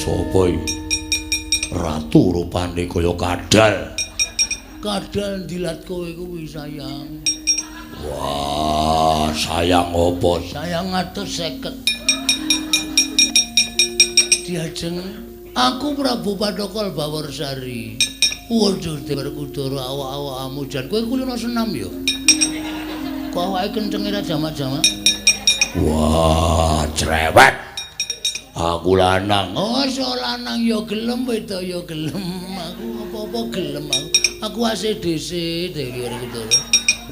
Sopo iki? Ratu rupane kaya kadal. Kadal dilat kowe kuwi sayang. Wah, sayang apa? Sayang 150. Diajeng aku Prabu Padokol Bawarsari. Waduh, Werkudara awak-awakmu jan kowe kulino senam ya. Kok awake kenceng ora jamak-jamak? Wah, cerewet. Aku lanang. Oh, so lanang ya gelem, wedok ya gelem. Aku apa-apa gelem aku. Aku ACDC Dewi Werkudara.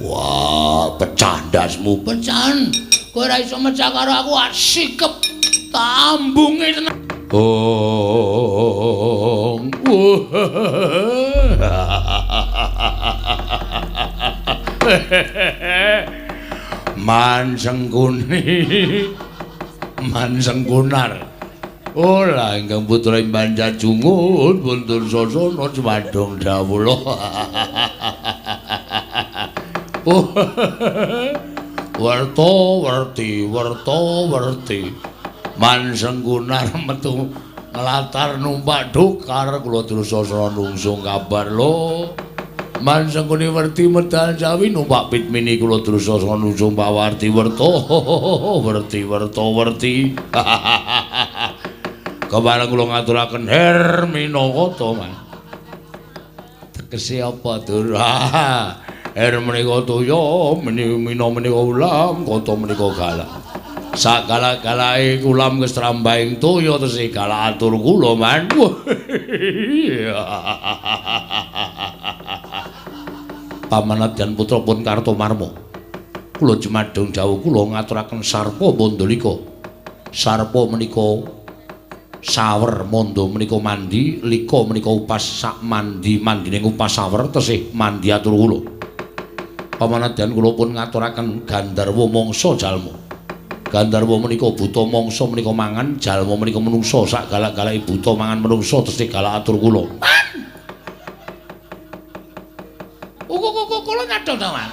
Wah, pecah ndasmu, pecahan. Kowe ora iso mecah karo aku, sikep tambunge tenan. Oh. Mansengkunar. Ola ingkang putra Mbanja Jungun Buntur Sasana Cemadong Dawula. Werta-werti. Mansengkunar metu nglatar numpak dokar kula terus sasana nungsung kabar lo. Mansengkuni werti medal Jawi numpak pitmini kula terus sasana nungsung pawarti werti. Kebareng kula ngaturaken Herminakata man. Tegese apa dur? Her menika toya, mina menika ulam, kata menika galak. Sakala-kalae kulam kestrambahing toya tesih galak atur kula man. Pamanadyan putra pun Kartomarma. Kula Cemadong Dawu kula ngaturaken sarpa bandalika. Sarpa menika sawer, manda menika mandi, lika menika upas sak mandining upas sawer tesih mandi atur kula. Pamanadyan kula pun ngaturaken Gandharwa mangsa jalma. Gandharwa menika buta mangsa menika mangan, jalma menika menungsa sak galak-galake buta mangan menungsa tesih galak atur kula. Kula nyadong to, Mas.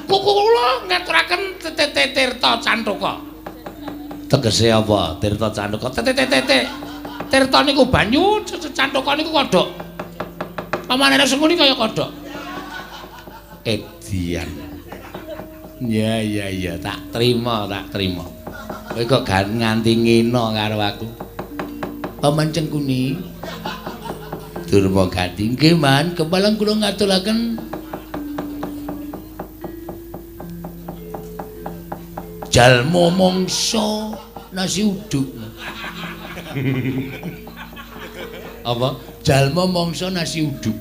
Kula ngaturaken Tirta Cantaka. Tegese apa? Tirta Cantaka. Tirta niku banyu, Cantaka niku kodhok. Pamanane sengkuni kaya kodhok. Edian. Ya, tak trima. Kowe kok nganti ngina karo aku. Paman Cengkuni. Durma Gati. Nggih, Man, kepalang kula ngaturaken jalma mangsa nasi uduk. Apa? Jalma mangsa nasi uduk.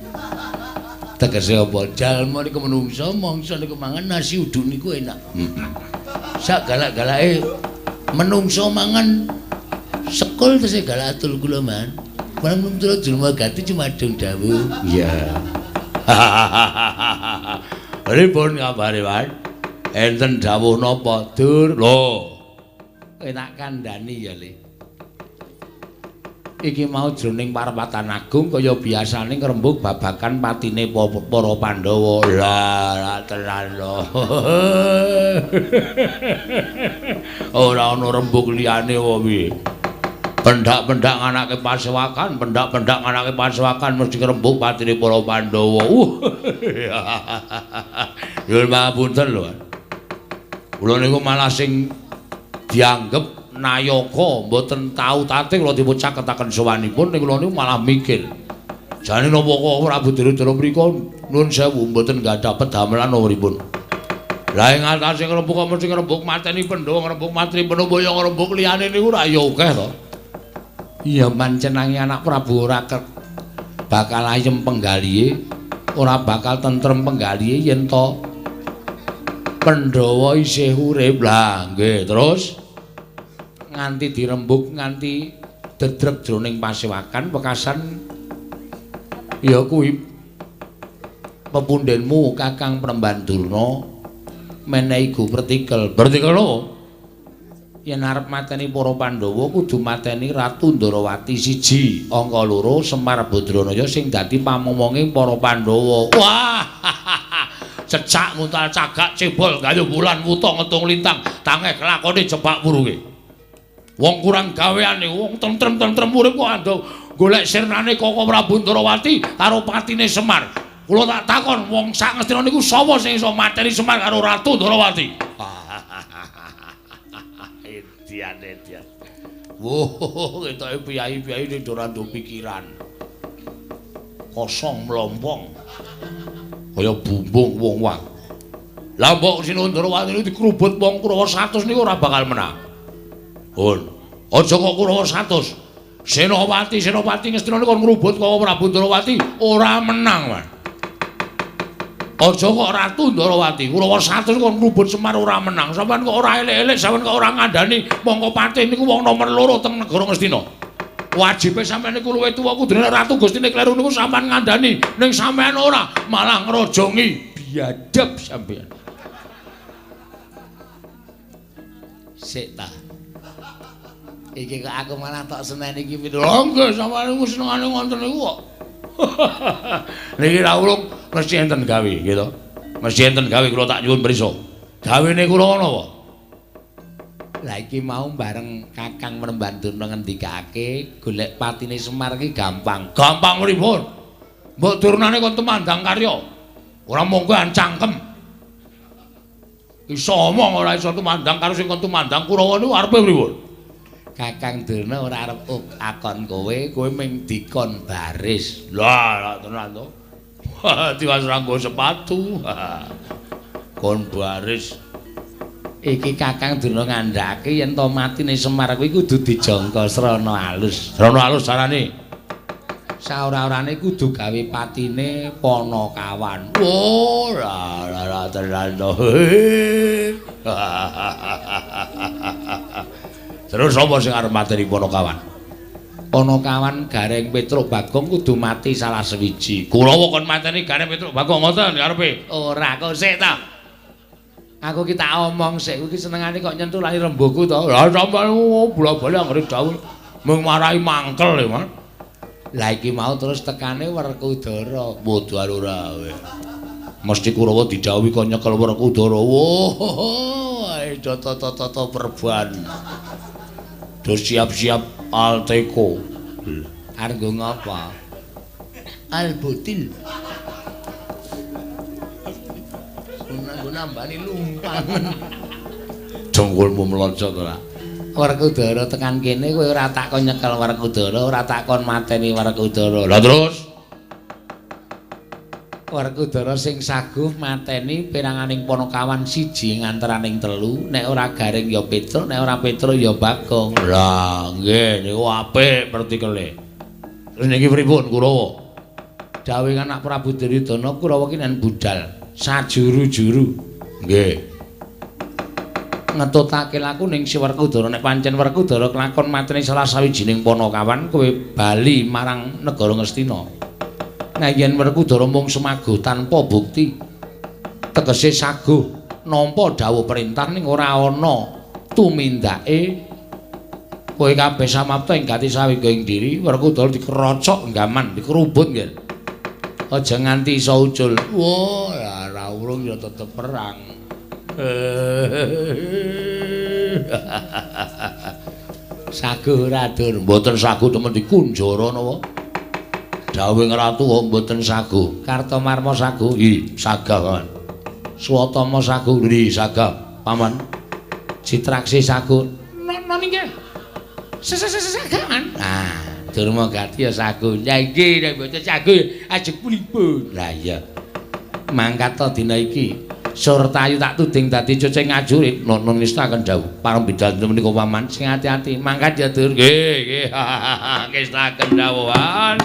Tegese apa? Jalma niku menungsa, mangsa niku mangan nasi uduk niku enak. Sak galak-galake menungsa mangan sekul tesih galak atul kula, Man. Barang Putra Durma Gati Cemadong Dawu. Iya. Pripun kabare, Man? Enten dawuh napa, Dur? Lho. Enak kandhani ya, Le. Iki mau jroning parapatan agung kaya biasane ngrembug babagan patine para Pandhawa. Lah, tenan lho. Ora ana rembug liyane wae piye. Pendak-pendak nganake pasewakan, pendak-pendak nganake pasewakan mesti ngrembug patine para Pandhawa. Nyuwun pangapunten lho. Kula niku malah sing dianggep nayaka mboten tau tatih kula dipun caketaken sowanipun ning kula niku malah mikir. Jane napa kok Prabu Dirodara mriku nuwun sewu mboten gadah pedamelan napa-pripun. Lah ing atase ngrembug kok mesti ngrembug mateni Pandhawa, ngrembug mateni Pandhawa ya ngrembug liyane niku ora ya akeh to. Iya mancenangi anak Prabu ora bakal ayem penggalihe, ora bakal tentrem penggalihe yen to Pandhawa isih urip. Lah nggih, terus nganti dirembug nganti dedreg jroning pasewakan pekasan ya kuwi pepundhenmu Kakang Prembandurna menehi Gu Pertikel. Pertikel yen arep mateni para Pandhawa kudu mateni Ratu Ndarawati siji, angka loro Semar Badranaya sing dadi pamomonge para Pandhawa. Wah! Cecak muntal cagak cebol gayuh wulan wuta ngetung lintang tangeh lakone jebak puruke. Wong kurang gawean niku wong tentrem-tentrem urip kok ando golek sirnane Koko Prabu Ndrawati karo patine Semar. Kula tak takon wong sak Ngastina niku sapa sing iso mateni Semar karo Ratu Ndrawati? Edian. Woh, ketoke piyai-piyai ning ora nduk pikiran. Kosong mlompong. Kaya bumbung wong wak. Lah mbok Sinun Ndrawati niku dikrubut wong Kurawa 100 niku ora bakal menang. Pun, aja kok Kurawa 100. Senopati Ngastina niku kon ngrubut Koko Prabu Ndrawati ora menang, Mas. Aja kok Ratu Ndrawati, Kurawa 100 kon ngrubut Semar ora menang. Sampeyan kok ora elek-elek, sampeyan kok ora ngandani mongko patih niku wong nomor 2 teng negara Ngastina. Wajibe sampeyan niku luwih tuwa kudune Ratu Gustine kleru niku sampeyan ngandani, ning sampeyan ora, malah ngrojongi. Biadab sampeyan. Sik ta. Iki kok aku malah tok seneni iki pitu. Lha nggih sampeyan niku senengane wonten niku kok. Niki ra ulung mesti enten gawe gitu. Mesti enten gawe kula tak nyuwun prisa. Gawene kula ngono apa? Lah iki mau bareng Kakang Mrembandurna ngendikake golek patine Semar iki gampang. Gampang pripun? Mbok turunane kon temandang karya. Ora monggo cangkem. Iso omong ora iso temandang karo sing kon temandang Kurawa niku arepe pripun? Kakang Durna ora arep akon kowe ming dikon baris. Lah tenan to. Tiwas ranggo sepatu. Kon baris. Iki Kakang Durna ngandhake yen to matine Semar kuwi kudu dijangka srana alus. Srana alus carane. Saora-orane kudu gawe patine Panakawan. Oh, la tenan to. Terus sapa sing arep mateni Panakawan? Panakawan Gareng Petruk Bagong kudu mati salah sewiji. Kurawa kon mateni Gareng Petruk Bagong ngoten arepe. Ora kok sik ta. Aku ki tak omong sik iki senengane kok nyentulani rembuku to. Lah sampeyan bola-bali anggere dawuh mung marahi mangkel ya, Mas. Lah iki mau terus tekane Werkudara. Bodho ora kowe. Mesti Kurawa didhawuhi kok nyekel Werkudara. Woh, toto perban. Terus siap-siap Alteko. Argo ngapa? Albutil. Guna nambani lumpangan. Jongkulmu melonjok ora. Werkudara tekan kene kowe ora takon nyekel Werkudara, ora takon mateni Werkudara. Lah terus Werkudara sing saguh mateni piranganing Panakawan siji ngantaraning telu, nek ora Gareng ya Petruk, nek ora Petruk ya Bagong. Lah nggih niku apik pertikele. Terus niki pripun Kurawa? Dawuh anak Prabu Duryudana Kurawa ki nen budal sajuru-juru. Nggih. Ngetutake laku ning si Werkudara nek pancen Werkudara kelakon mateni salah sawijining Panakawan kowe bali marang negara Ngastina. Nah yen Werkudara mung semaguh tanpa bukti tegese saguh nampa dawuh perintah ning ora ana tumindake kowe kabeh samapta ing gati sawingking diri Werkudara dikerocok gaman dikerubut nggih aja nganti iso ucul wah ora urung ya tetep perang saguh radur mboten saguh temen dikunjara napa dawuh ratu kok mboten saguh. Kartomarma saguh, nggih, sagah, Paman. Swatama saguh, nggih, sagah, Paman. Citraksi saguh. Napa nggih? Sagah, Man. Nah, Durmagati ya saguh. Ya nggih, nek mboten saguh ajeng pripun? Lah iya. Mangkat to dina iki. Surtayu tak tuding dadi cocing ngajurit Nun Nista akan dawuh parambidan menika Paman sing ati-ati mangkat ya Dur nggih Nista akan dawuhan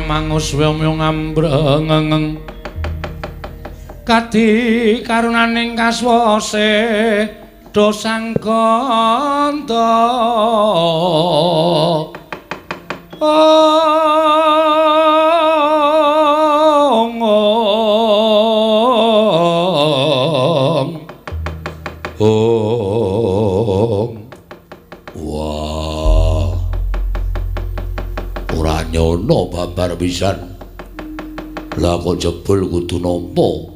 Mangus wiyung ambrengeng kadi karunaning kaswase dosang kanda nyono babar pisan. Lah kok jebul kudu nampa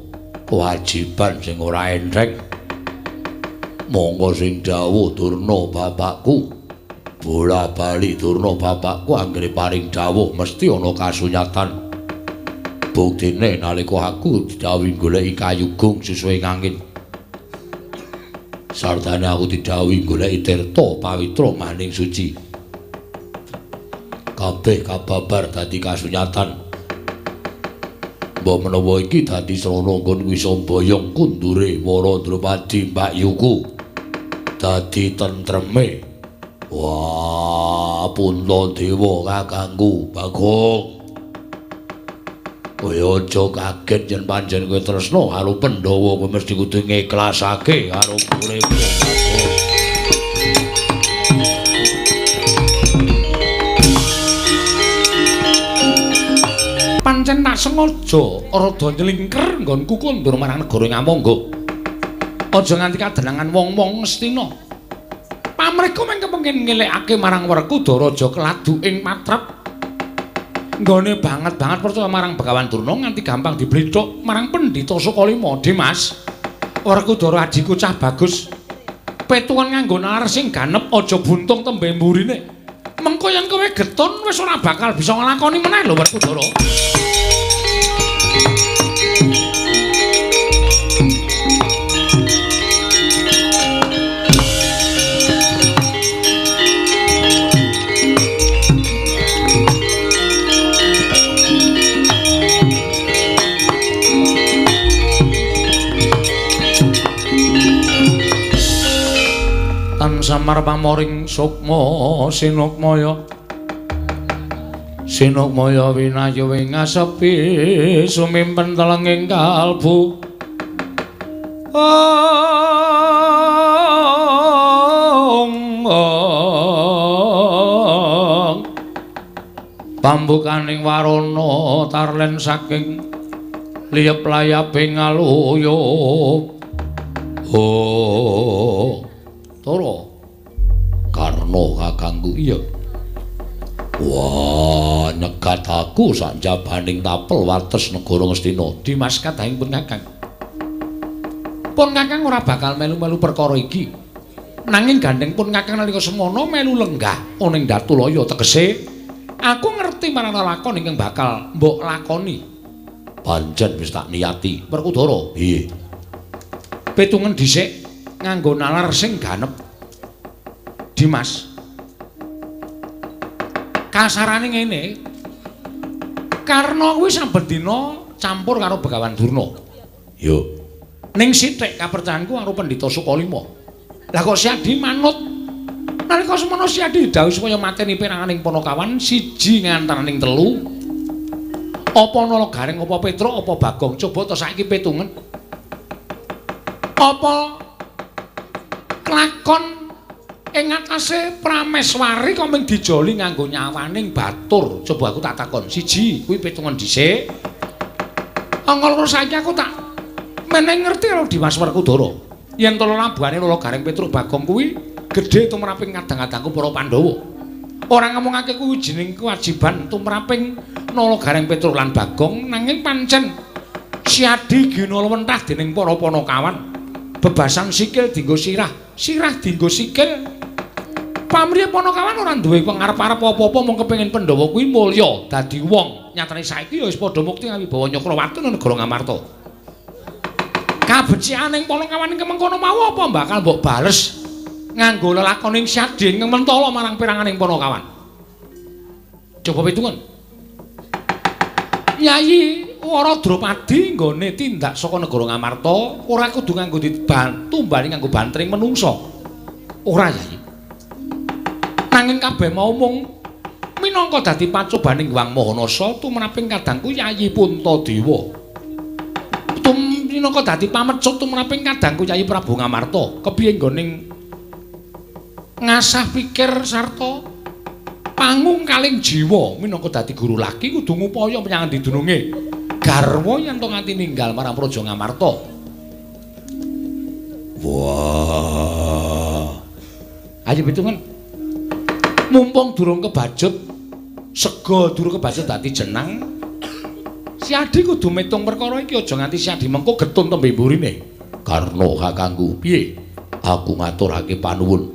kewajiban sing ora enteng. Monggo sing dawuh Durna bapakku. Bola-bali Durna bapakku anggere paring dawuh mesti ana kasunyatan. Buktine nalika aku didhawuhi goleki kayugung sesuai ngangin. Sartane aku didhawuhi goleki tirta pawitra maning suci. Kabeh kababar dadi kasunyatan. Mbok menawa iki dadi srana nggon Wisombayong kundure Wara Drupadi Mbak Yuku dadi tentreme. Wah, punta dewa kakangku Bagong. Kowe aja kaget yen pancen kowe tresna karo Pandhawa, kowe mesti kudu ngiklasake karo uripmu. Pancen tak sengaja rada nyelingker nggonku kondur marang negara Ngamangga. Aja nganti kadenangan wong-wong Ngastina. Pamreka mung kepengin ngelekake marang Werkudara Raja Keladu ing Matrap. Nggone banget percaya marang Begawan Durna nganti gampang diblethuk marang Pendhita Sukalima. Dimas, Werkudara adhiku cah bagus. Petuan nganggo nalar sing ganep aja buntung tembe mburine. Mengko yen kowe getun wis ora bakal bisa nglakoni meneh lho Werkudara. Samar pamoring sukma sinukmaya winayu ing ngasepi sumimpen telenging kalbu pambukaning warana tarlen saking liyep layaping aluyup Tara Karna kakangku iya. Wah, nyegat aku sak jabaning tapel wates negara Ngastina. Dimas kadhahing pun Kakang. Pun Kakang ora bakal melu-melu perkara iki. Nanging gandeng pun Kakang nalika semana melu lenggah ana ing Datulaya tegese aku ngerti marang lakon ingkang bakal mbok lakoni. Pancen wis tak niyati, Werkudara. Piye? Petungen dhisik nganggo nalar sing ganep. Dimas, kasarane ngene, Karna kuwi saben dina campur karo Begawan Durna. Yo. Ning sithik kapercayanku karo Pendhita Sukalima. Lah kok Siadi manut. Nalika semana Siadi didhawuhi supaya mateni peranganing Panakawan siji ngantaraning telu. Apa Nalagareng, apa Petruk, apa Bagong? Coba to saiki petungen. Apa kelakon ing atase Prameswari kok mung dijoli nganggo nyawaning batur. Coba aku tak takon. Siji, kuwi petungan dhisik. Angka saiki aku tak meneng ngerti karo Dimas Werkudara. Yen to labuhane Nalagareng Petruk Bagong kuwi gedhe tumraping kadang-kadangku para Pandhawa. Ora ngomongake kuwi jeneng kewajiban tumraping Nalagareng Petruk lan Bagong, nanging pancen Siadi ginulwentah dening para Panakawan. Bebasan sikil dienggo sirah dienggo sikil. Pamrih Panakawan ora duwe pangarep-arep apa-apa mung kepengin Pandhawa kuwi mulya dadi wong. Nyatane saiki ya wis padha mukti ngawibawa Nyakrawati nang negara Ngamarta. kabecianing Panakawan ing mengkono mau apa bakal mbok bales nganggo lelakoning Syadi ing Mentala marang piranganing Panakawan. Coba pitungan. Nyai Waradropadi nggone tindak saka negara Ngamarta ora kudu nganggo dibantu mbani nganggo bantring menungsa. Ora Yai. Nanging kabeh mau mung minangka dadi pacobaning Wang Mahanasa tumraping kadangku Yayi Puntadewa. Minangka dadi pamecut tumraping kadangku Yayi Prabu Ngamarta kepiye nggoning ngasah pikir sarta pangung kaling jiwa minangka dadi guru laki kudu ngupaya menyang didununge garwa yen to nganti ninggal marang Praja Ngamarta. Wah. Ayo pitungan. Mumpung durung kebajut sega durung kebajut dadi jenang si Adi kudu metung perkara iki aja nganti si Adi mengko getun tembe mburine. Karna kakangku, piye? Aku ngaturake panuwun.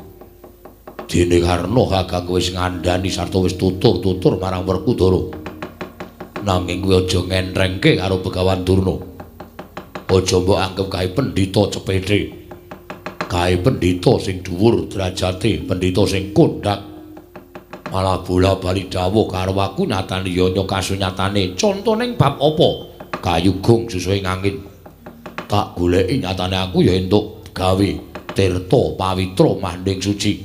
Dene Karna kakangku wis ngandhani sarta wis tutur-tutur marang Werkudara. Nanging kuwi aja ngenrengke karo Begawan Durna. Aja mbok anggap kae pendhita cepethe. Kae pendhita sing dhuwur derajate, pendhita sing kondhak. Malah bola-bali dawuh karo aku nyatane ya kasunyatane. Contoning bab apa? Kayugung susuhing angin. Tak goleki nyatane aku ya entuk gawe tirta pawitra manding suci.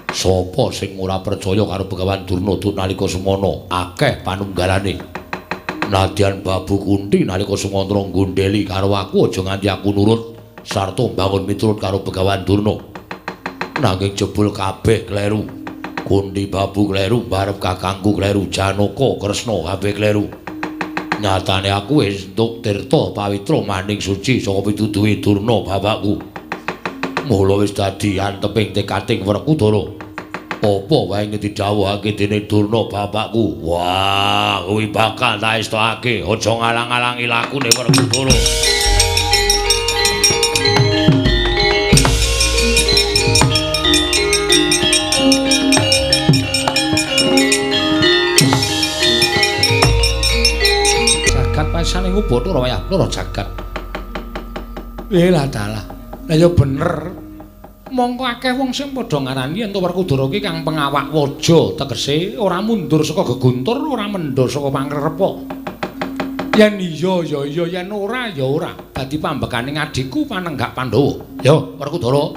Sapa sing ora percaya karo Begawan Durna duk nalika semana akeh panunggalane. Nadyan Babu Kunti nalika sumantara nggondheli karo aku aja nganti aku nurut sarta mbangun miturut karo Begawan Durna. Nanging jebul kabeh kleru. Kunti Babu kleru, barep kakangku kleru, Janaka Kresna kabeh kleru. Nyatane aku wis entuk tirta pawitra maning suci saka pituduhe Durna bapakku. Mula wis dadi anteping tekating Werkudara. Apa wae ing didhawuhake dening Durna bapakku. Wah, kuwi bakal tak estokake. Aja ngalang-alangi lakune Werkudara. Saning Bathara wayah lara jagat. Lah dalah. Lah ya bener. Mongko akeh wong sing padha ngarani yen Werkudara iki kang pengawak waja, tegese ora mundur saka geguntur, ora mendha saka pangrerepa. Yen iya ya iya, yen ora ya ora. Dadi pambekaning adikku Panenggak Pandhawa. Ya, Werkudara.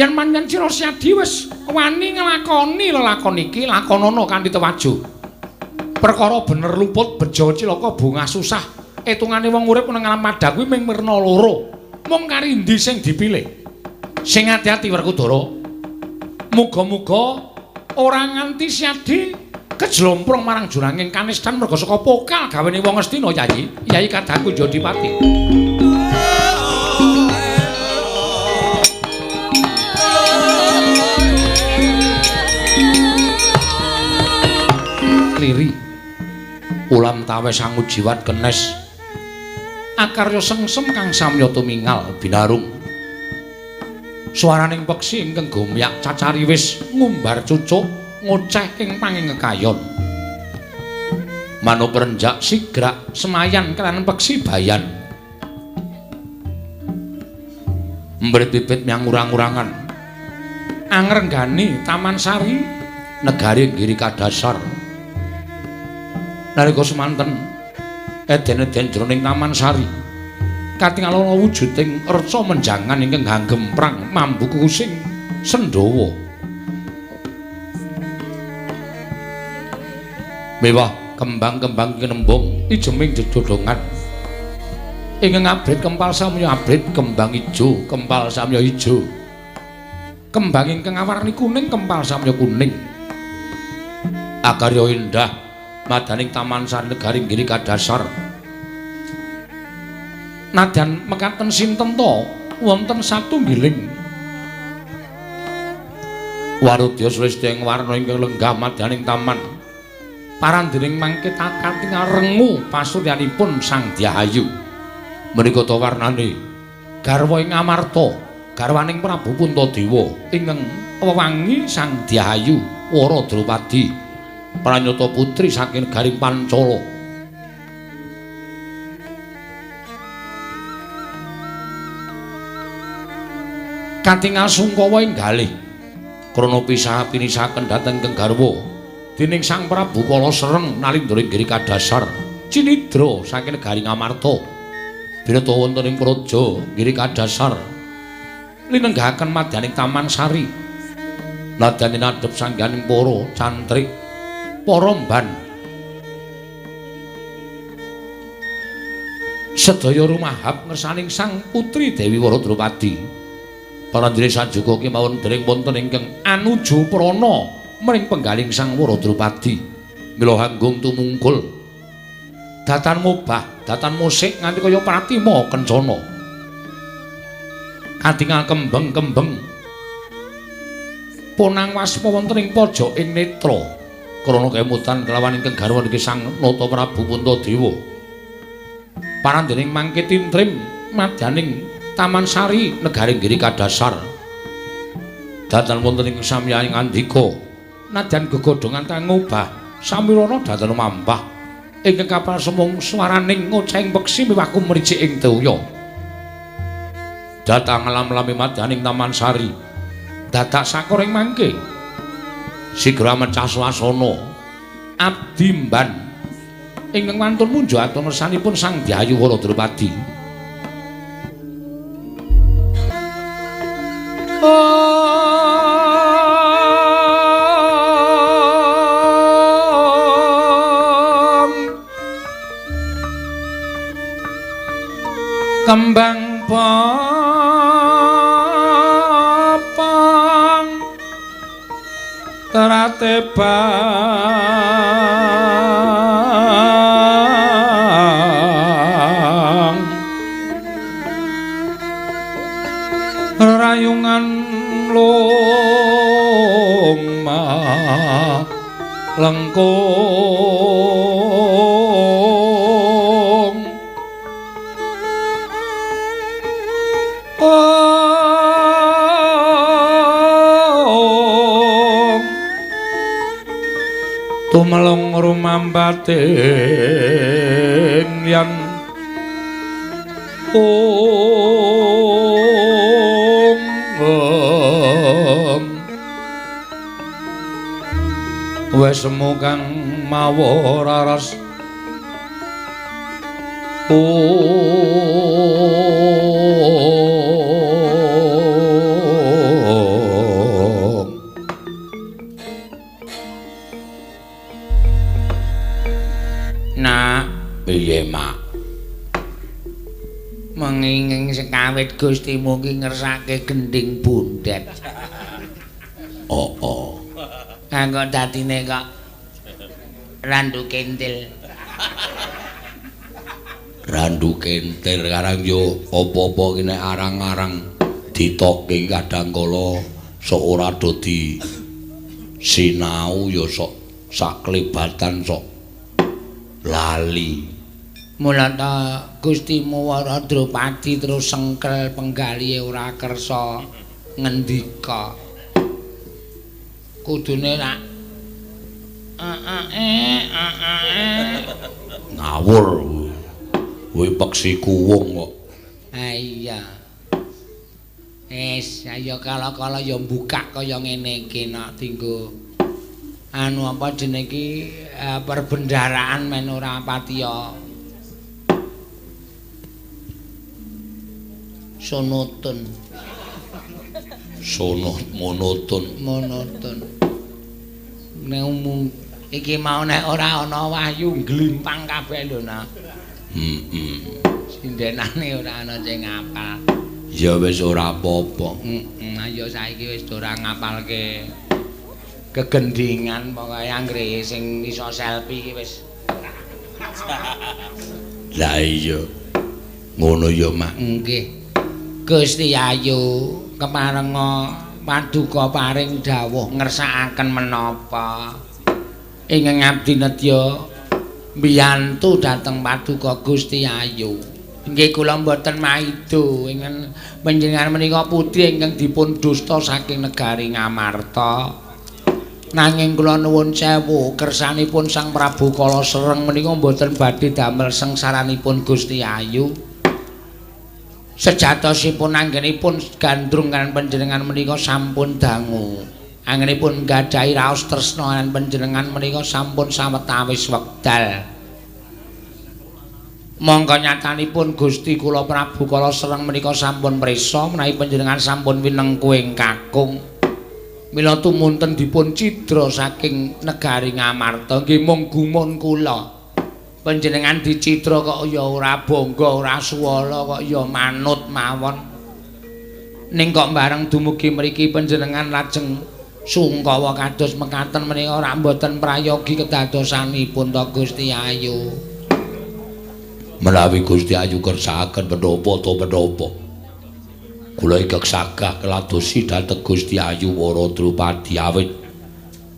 Yen manyen sira Syadi wis wani nglakoni lelakon iki, lakonana kanthi tewajuh. Perkara bener luput bejo cilaka bungah susah. Etungane wong urip nang alam madha kuwi mung mirna loro. Mung karindi sing dipilih. Sing ati-ati Werkudara. Muga-muga ora nganti Syadi kejlomprong marang juranging kanistan merga saka pokal gawene wong Astina Yayi. Yayi kadangku Jodipati. Liri. Ulam tawes sangujiwat kenes akarya sengsem kang samya tumingal binarung swaraning peksi ingkang gumyak cacari wis ngumbar cucuk ngoceh ing panging kekayon manuk perenjak sigrak semayan kelan peksi bayan mbrit-bibit nyang urang-urangan angrenggani Taman Sari negari Giri Kadasar. Nalika semanten eden-eden jroning Taman Sari katingal ana wujuding reca menjangan ingkang nggemprang mambu kusing Sendhawa. Mewah kembang-kembang kinembung ijeming jedodongan. Ingkang abrit kempal samya abrit, kembang ijo kempal samya ijo. Kembang ingkang awarni kuning kempal samya kuning. Akarya indah madaning Taman Sari negari Giri Kadasar. Nadyan mekaten sinten to wonten satunggiling warudya sresti ing warna ingkang lenggah madaning taman. Parandening mangke katingal rengu pasuryanipun Sang Dyahayu. Menika to warnane garwa ing Amarta, garwaning Prabu Puntadewa ingkang wewangi Sang Dyahayu Waradropadi. Pranyata putri saking negaring Pancala. katingal sungkawa enggalih krana pisah pinisaken dhateng Kang Garwa dening Sang Prabu Kala Sereng nalindra Giri Kadasar cinidra saking negari Ngamarta bineta wonten ing praja Giri Kadasar linenggahaken madyaning Taman Sari nadyan nadhep sangganing para cantrik para mban sedaya rumahap ngersaning Sang Putri Dewi Waradrawati panandhire sajuga kemawon dereng wonten ingkang anuju prana mring penggaling Sang Waradrawati mila hanggung tumungkul datan mobah datan musik nganti kaya pratima kencana katingal kembeng-kembeng ponang waspa wonten ing pojoking netra krana kemutan kelawan ingkang garwa niki Sang Nata Prabu Puntadewa parandening mangke tintrim madyaning Taman Sari negari Giri Kadasar datan wonten ing samyaning andika nadyan gegodhongan tangobah samirana datan mampah ingkang kapal semung swaraning ngoceng peksi miwaku mricik ing toya datang lam-lami madyaning Taman Sari dadak sakoring mangke sigra mecah swasana abdi mban ingkang wantun munjo atur ngersanipun Sang Dyayu Waradrawati kembang papang teratebang rayungan longma lengkung tumelung rumambating yen wis semu kang mawa raras Nak piye mak menginging sekawit Gustimu ki ngersake gending bundet oh kanggo dadine kok randu kentil karang yo apa-apa ki nek arang-arang ditokke kadangkala sok ora dadi sinau yo sok saklebatan sok lali mula ta Gustimu Waradrawati terus sengkel penggalihe ora kersa ngendika kudune rak ngawur kuwi peksi kuwung kok ha iya ayo kala-kala ya mbukak kaya ngene iki nak dinggo anu apa jenenge iki perbendaraan men ora patiya monoton nek umum iki mau nek ora ana wahyu glimpang kabeh lho nak sindenane ora ana sing ngapal ya wis ora apa-apa ayo saiki wis ora ngapalke kegendingan pokoke anggere sing iso selfie iki wis lah iya ngono ya mak nggih Gusti Ayu keparenga paduka paring dawuh ngersakaken menapa ingkang abdi nedya mbiyantu dhateng paduka Gusti Ayu nggih kula mboten maido ingkang panjenengan menika putri ingkang dipun dusta saking negari Ngamarta nanging kula nuwun sewu kersanipun Sang Prabu Kala Sereng menika mboten badhe damel sengsaranipun Gusti Ayu Sejatosipun anggenipun gandrung kan panjenengan menika sampun dangu. Anggenipun gadhahi raos tresna kan panjenengan menika sampun sawetawis wekdal. Monggo nyatanipun Gusti kula Prabu Kala Sereng menika sampun prisa menawi panjenengan sampun winengku ing kakung. Mila tumunten dipun cidra saking negari Ngamarta nggih mung gumun kula. Panjenengan dicidra kok ya ora bangga, ora suwala kok ya manut mawon. Ning kok bareng dumugi mriki panjenengan lajeng sungkawa kados mekaten menika ora mboten prayogi kedadosanipun to Gusti Ayu. Menawi Gusti Ayu kersakaken menapa to menapa. Kula ingkang sagah keladosi dhateng Gusti Ayu Wara Drupadi awit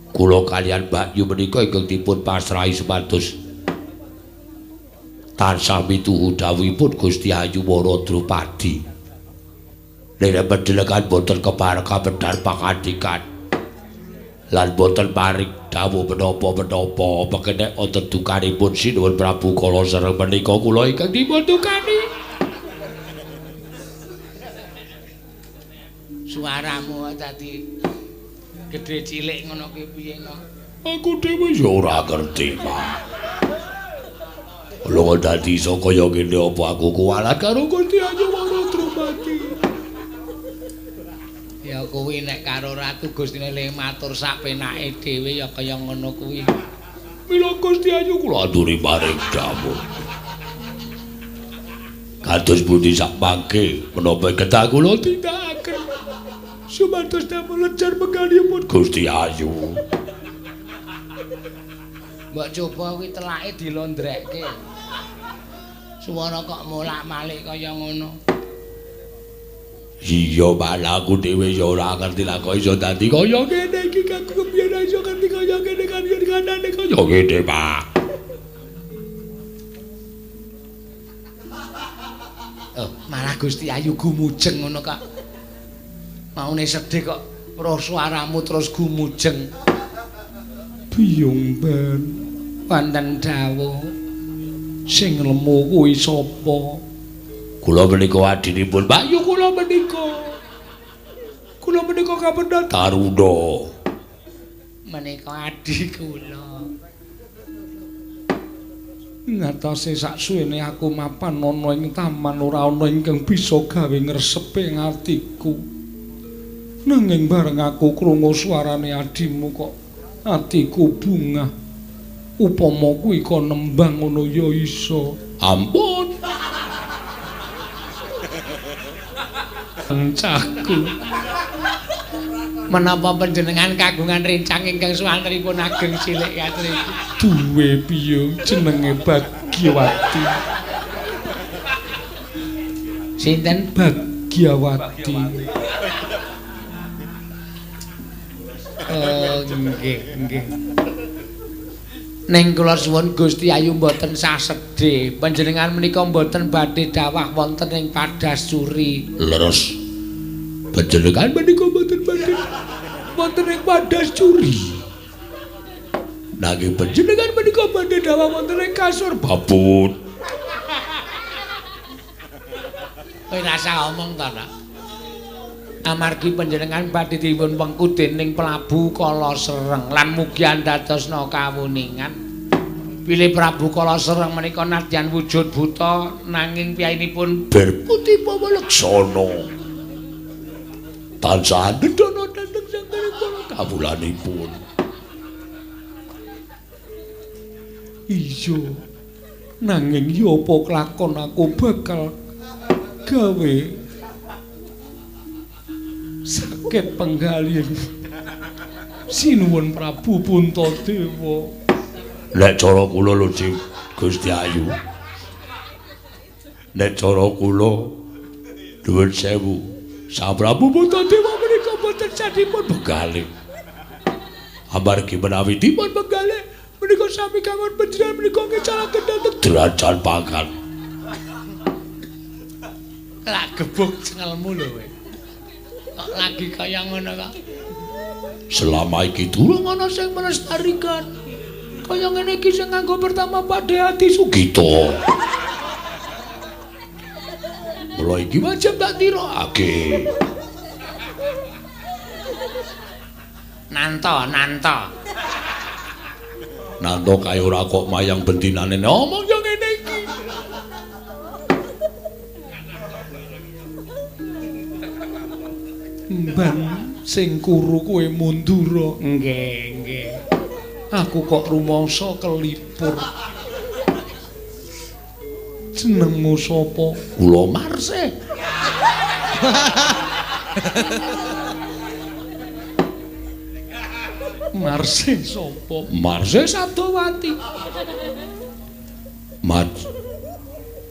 kula kaliyan Mbak Yu menika ingkang dipun pasrahi supados tansah mituhu dawuhipun Gusti Ayu Wara Drupadi. Nek panjenengan boten kepareng kapedhar pangandikan lan boten paring dawuh menapa-menapa pekenek wonten dukanipun sinuwun Prabu Kala Sereng menika kula ingkang dipun dukani. Suaramu dadi gedhe cilik ngono ki piye no? Aku dhewe ya ora ngerti, Pak. Lho dadi iso kaya ngene apa aku kuwalat karo Gusti Ayu Wara Drupadi. Ya kuwi nek karo Ratu Gustine le matur sapenake dhewe ya kaya ngono kuwi. Mila Gusti Ayu kula aturi paring dawuh. Kados pundi sak mangke menapa kedah kula tindakaken. Supados damel lejar penggalipun Gusti Ayu. Mbok coba kuwi telake dilondrekke. Suara kok molak-malik kaya ngono. Iya, malah aku dhewe ya ora ngerti lah kok iso dadi kaya ngene iki aku kepiye iso ngerti kaya ngene kan kanane kaya ngene, Pak. Oh, malah Gusti Ayu gumujeng ngono kok. Maune sedih kok ora suaramu terus gumujeng. Biyung ben. Wonten dawuh sing lemu kuwi sapa? Kula menika adinipun Mbak Yu kula menika. Kula menika kapendhar Taruna. Menika adi kula. Ngatose saksuwene aku mapan ana ing taman ora ana ingkang bisa gawe ngresepe atiku. Nanging bareng aku krungu suarane adimu kok atiku bungah. Upama kuwi kok nembang ngono ya iso. Ampun. Encaku. Menapa panjenengan kagungan rencang ingkang suwantenipun ageng cilik katen iki? Duwe piye jenenge Bagyawati. Sinten? Bagyawati. Oh, nggih. Ning kula suwun Gusti Ayu mboten sasedhe, panjenengan menika mboten badhe dawah wonten ing Padasuri. Leres. Panjenengan menika mboten badhe wonten ing Padasuri. Nanging panjenengan menika badhe dawah wonten ing Kasur Babut. Kowe rasa omong ta, Nak? Amargi panjenengan badhe dipun wengku dening Prabu Kala Sereng lan mugi andadosna kawuningan. Bilih Prabu Kala Sereng menika nadyan wujud buta nanging piyayinipun berputih pawalaksana. Tansah ndedana dhateng sanggaripun kawulanipun. Iya. Nanging ya apa kelakon aku bakal gawe sakit penggalih sinuwun Prabu Puntadewa. Nek cara kula lho Gusti Ayu. Nek cara kula nuwun sewu, Sang Prabu Puntadewa menika boten sadipun penggalih. Amargi menawi dipun penggalih menika sami kawon panjenengan menika ngecalaken dhateng derajat pangkat. Lak gebuk cengelmu lho kowe. Kok lagi kaya ngono kok. Selama iki durung ana sing melestarikan. Kaya ngene iki sing nganggo pertama Pak Deati Sugito. kula iki wajib tak tirakake. Nanto. Nanto kaya ora kok mayang bentinane omong yo ngene iki. Mban sing kuru kowe mundura. Nggih. Aku kok rumangsa kelipur. Jenengmu sapa? Kula Marse. Marse sapa? Marse Sabdawati.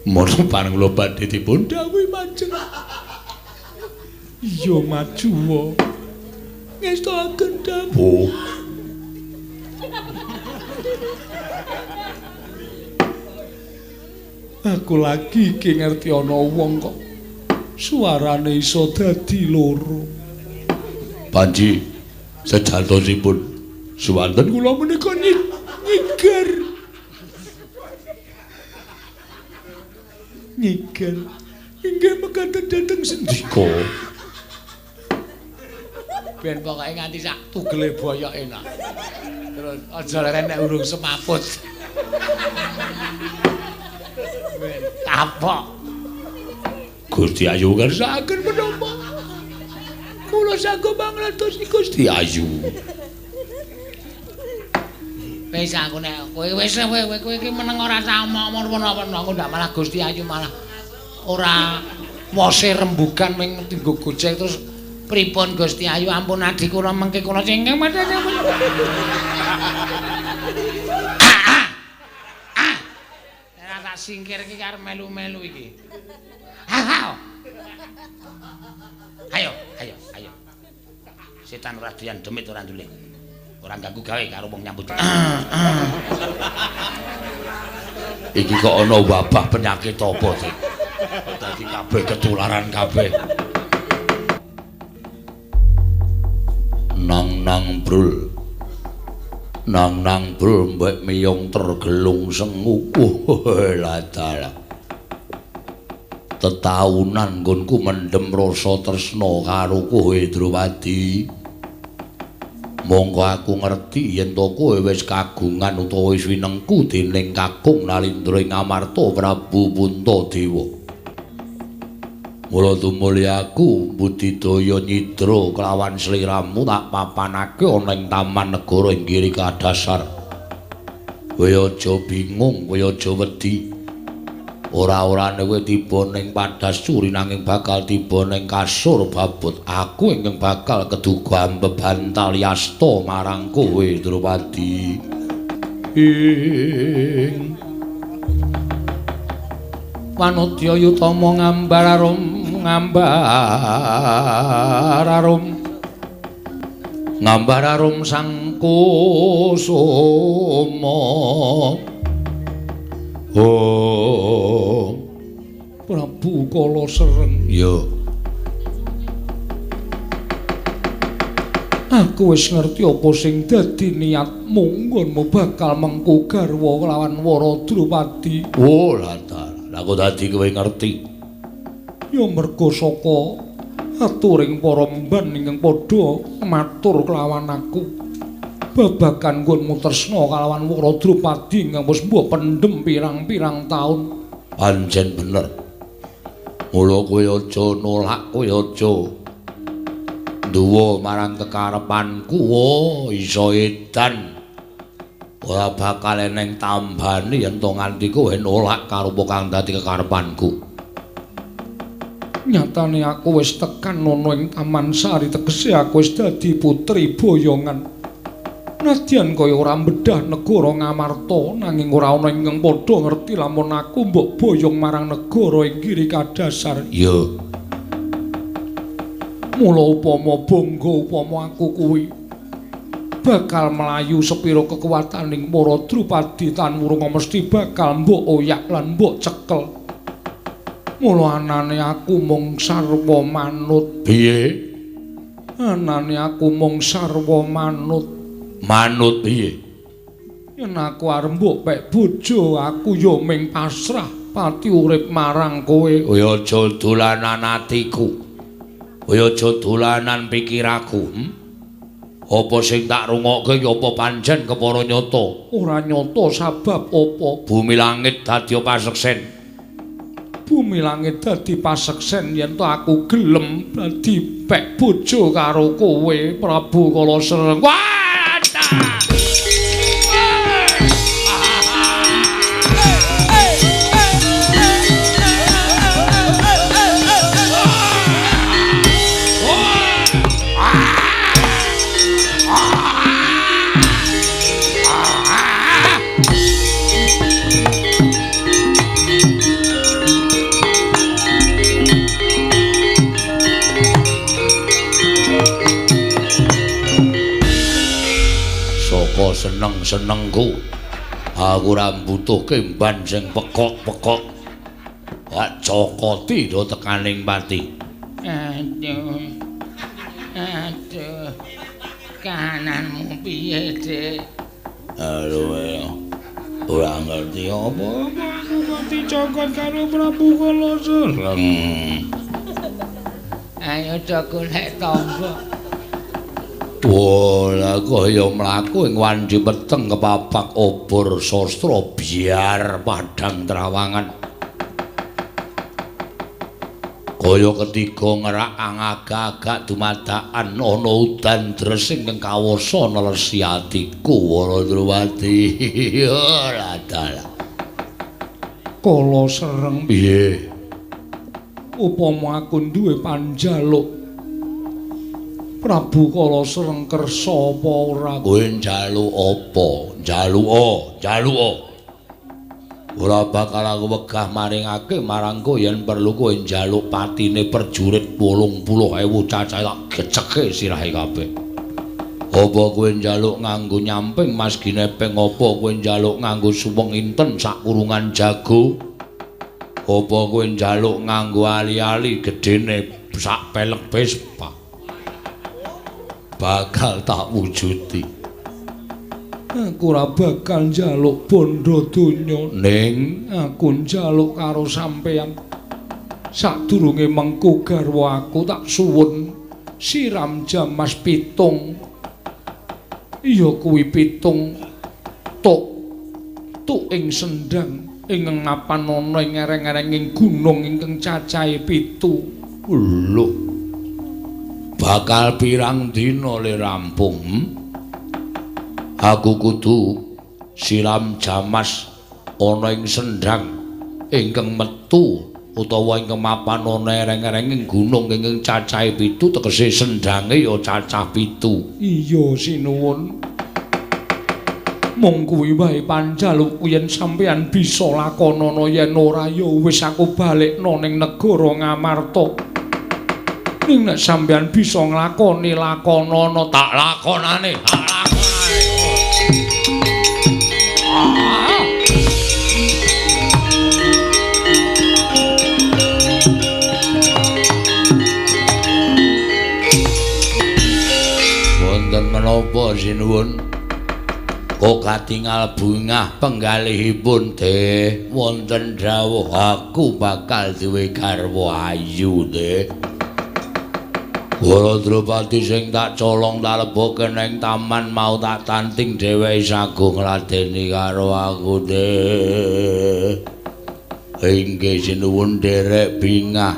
Mono paneng kula badhe dipun dawuhi majeng. Iya maju wae. Ngestaken dawuh. Aku lagi iki ngerti ana wong kok suarane iso dadi loro. Panji sejatosipun suwanten kula menika nyigar. Nyigar. Inggih mekaten dhateng sendika. Ben pokoke nganti sak tugele boyok enak. Terus aja leren nek urung semaput. Ben kapok. Gusti Ayu kersakaken menapa? Kula saged mangertosi Gusti Ayu. Wis aku nek kowe iki meneng ora tau omong menapa-menapa aku ndak malah Gusti Ayu malah ora mose rembugan ming tinggo gojek terus pripun Gusti Ayu ampun adik kula mengke kula cengkeh padane. Ora tak singkir iki karo melu-melu iki. Ayo. Setan ora doyan demit ora ndule. Ora ganggu gawe karo wong nyambut. Iki kok ana wabah penyakit apa sih? Dadi kabeh ketularan kabeh. Nang brul mbek miyong tergelung sengu. Ladala. Tetaunan nggonku mendem rasa tresna karo kowe Drowadi. Monggo aku ngerti yen to kowe wis kagungan utawa wis winengku dening Kakung Nalindra ing Amarta Prabu Puntadewa. Mula tumulya aku budidaya nyidra kelawan sliramu tak papanake ana ing taman negara ing Giri Kadasar. Kowe aja bingung, kowe aja wedi. Ora-orane kowe tiba ning Padasuri nanging bakal tiba ning kasur babut aku ingkang bakal keduga bebantal yasta marang kowe Drowadi. Wanodya yutama ngambar arum sang kusuma. Oh Prabu Kala Sereng. Ya. Aku wis ngerti apa sing dadi niatmu nggonmu bakal mengku garwa kelawan Wara Drupadi. Oh, latar. Aku dadi kowe ngerti. Ya merga saka aturing para mban ingkang padha matur kelawan aku. Babagan nggonmu tresna kalawan Wara Drupadi ingkang wis mbok pendhem pirang-pirang taun. Pancen bener. Mula kowe aja nolak, kowe aja duwa marang kekarepanku. Oh, iso edan. Ora bakal eneng tambane yen to nganti kowe nolak karo apa kang dadi kekarepanku. Nyatane aku wis tekan ana ing Taman Sari tegese aku wis dadi putri boyongan. Nadyan kaya ora mbedah negara Ngamarta nanging ora ana ingkang padha ngerti lamun aku mbok boyong marang negara ing Giri Kadasar. Iya. Mula upama bangga upama aku kuwi bakal melayu sepira kekuwataning para Drupadi tan wurunga mesti bakal mbok oyak lan mbok cekel. Mula anane aku mung sarwa manut. Piye? Anane aku mung sarwa manut. Manut piye? Yen aku arep mbok pek bojo aku ya ming pasrah pati urip marang kowe. Kowe aja dolanan atiku. Kowe aja dolanan pikiraku. Apa sing tak rungokke ya apa pancen kepara nyata? Ora nyata sabab apa? Bumi langit dadi paseksen. Bumi langit dadi paseksen yen to aku gelem dadi pek bojo karo kowe Prabu Kalasreng. Wadah! Seneng-senengku aku ora mbutuhke mban sing pekok-pekok wak cokoti do tekaning pati. Aduh kananmu piye Dik? Aduh ora ngerti apa Aku ngerti cokot karo Prabu Kalasreng. Ayo do golek tangga. Wala kaya mlaku ing wandi peteng kepapak obor sastra biar padang trawangan. Kaya ketiga ngerak angagak dumadakan ana udan dresing kang kawasa nelesi atiku Waradrawati. Ora dalah. Kalasreng Piye? upama aku duwe panjaluk Prabu Kalasreng kersa apa ora? Kowe njaluk apa? Njaluk. Ora bakal aku wegah maringake marang kowe yen perlu kowe njaluk patine prajurit 80.000 cacahe tak geceke sirahe kabeh. Apa kowe njaluk nganggo nyamping Mas Ginepeng, apa kowe njaluk nganggo suweng inten sak kurungan jago? Apa kowe njaluk nganggo ali-ali gedene sak pelek Vespa? Bakal tak wujudi. Aku ora bakal njaluk bondo donya Ning aku njaluk karo sampeyan. Sadurunge mengko garwa aku tak suwun siram jamas 7. Iya kuwi 7 tuk ing sendang ing ngapan ana ing ereng-erenging gunung ingkang cacahe 7. Lho. Bakal pirang dina le rampung? Aku kudu siram jamas ana ing sendang ingkang metu utawa ing mapan ana ereng-erenging gunung ingkang cacahe 7 tegese sendange ya cacah 7. Iya sinuwun. Mung kuwi wae panjalukku yen sampeyan bisa lakonana yen ora ya wis aku balekno ning negara Ngamarta. Ning nek sampeyan bisa nglakoni lakonana Tak lakonane. Wonten menapa sinuwun? Kok katingal bungah penggalihipun Deh? Wonten dawuh aku bakal duwe garwa ayu Deh. Waradrawati sing tak colong taleboke ning taman mau tak tanting dheweke sagung ngladeni karo aku Deh. Inggih sinuwun derek bingah.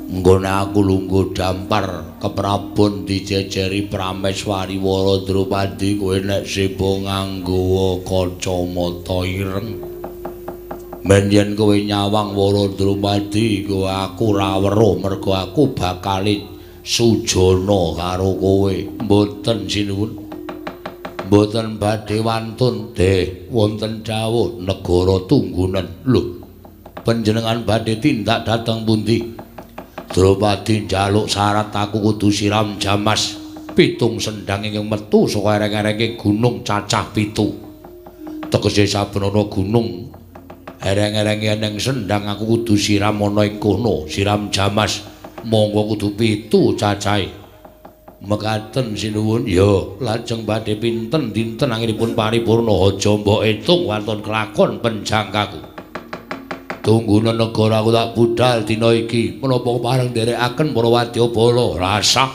Nggone aku lungguh dampar keprabon dijejeri Prameswari Waradrawati kowe nek sibo nganggo kacamata ireng. Men yen kowe nyawang Waradrawati kowe aku ora weruh mergo aku bakal sujana karo kowe. Mboten sinuwun. Mboten badhe wantun Deh. Wonten dawuh negara tunggunen. Lho. Panjenengan badhe tindak dhateng pundi? Drawati njaluk syarat aku kudu siram jamas 7 sendang ingkang metu saka ereng-erenging gunung cacah 7. Tegese saben ana gunung ereng-erenge ning sendang aku kudu siram ana ing kono, siram jamas. Monggo kudu 7 cacahe. Mekaten sinuwun. Ya, lajeng badhe pinten dinten anggenipun paripurna aja mbok etung wonten kelakon penjangkaku. Tunggune negara aku tak budal dina iki menapa pareng nderekaken para wadyabala rasa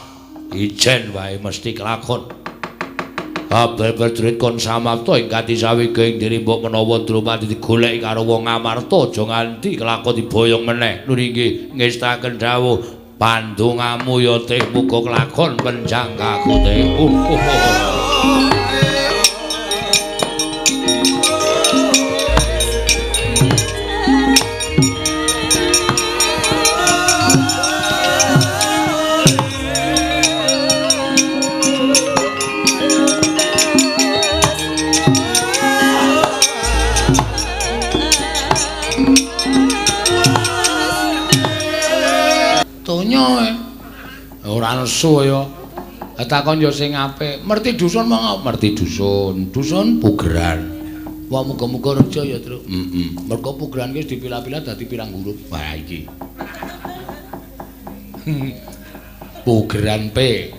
ijen wae mesti kelakon. Abel prajurit kon samapta ing kanthi sawiging diri mbok menawa Drupadi digoleki karo wong Amarta aja nganti kelakon diboyong meneh. Nuringgi ngestaken dawuh pandongamu ya teh muga kelakon penjangkaku teh. Ora nesu ya. Takon ya sing apik. Merti dusun mong merti dusun. Dusun pugeran. Wah muga-muga reja ya, Tru. Mergo pugeran ki dipilah-pilah dadi pirang huruf. Wah iki. Pugeran P.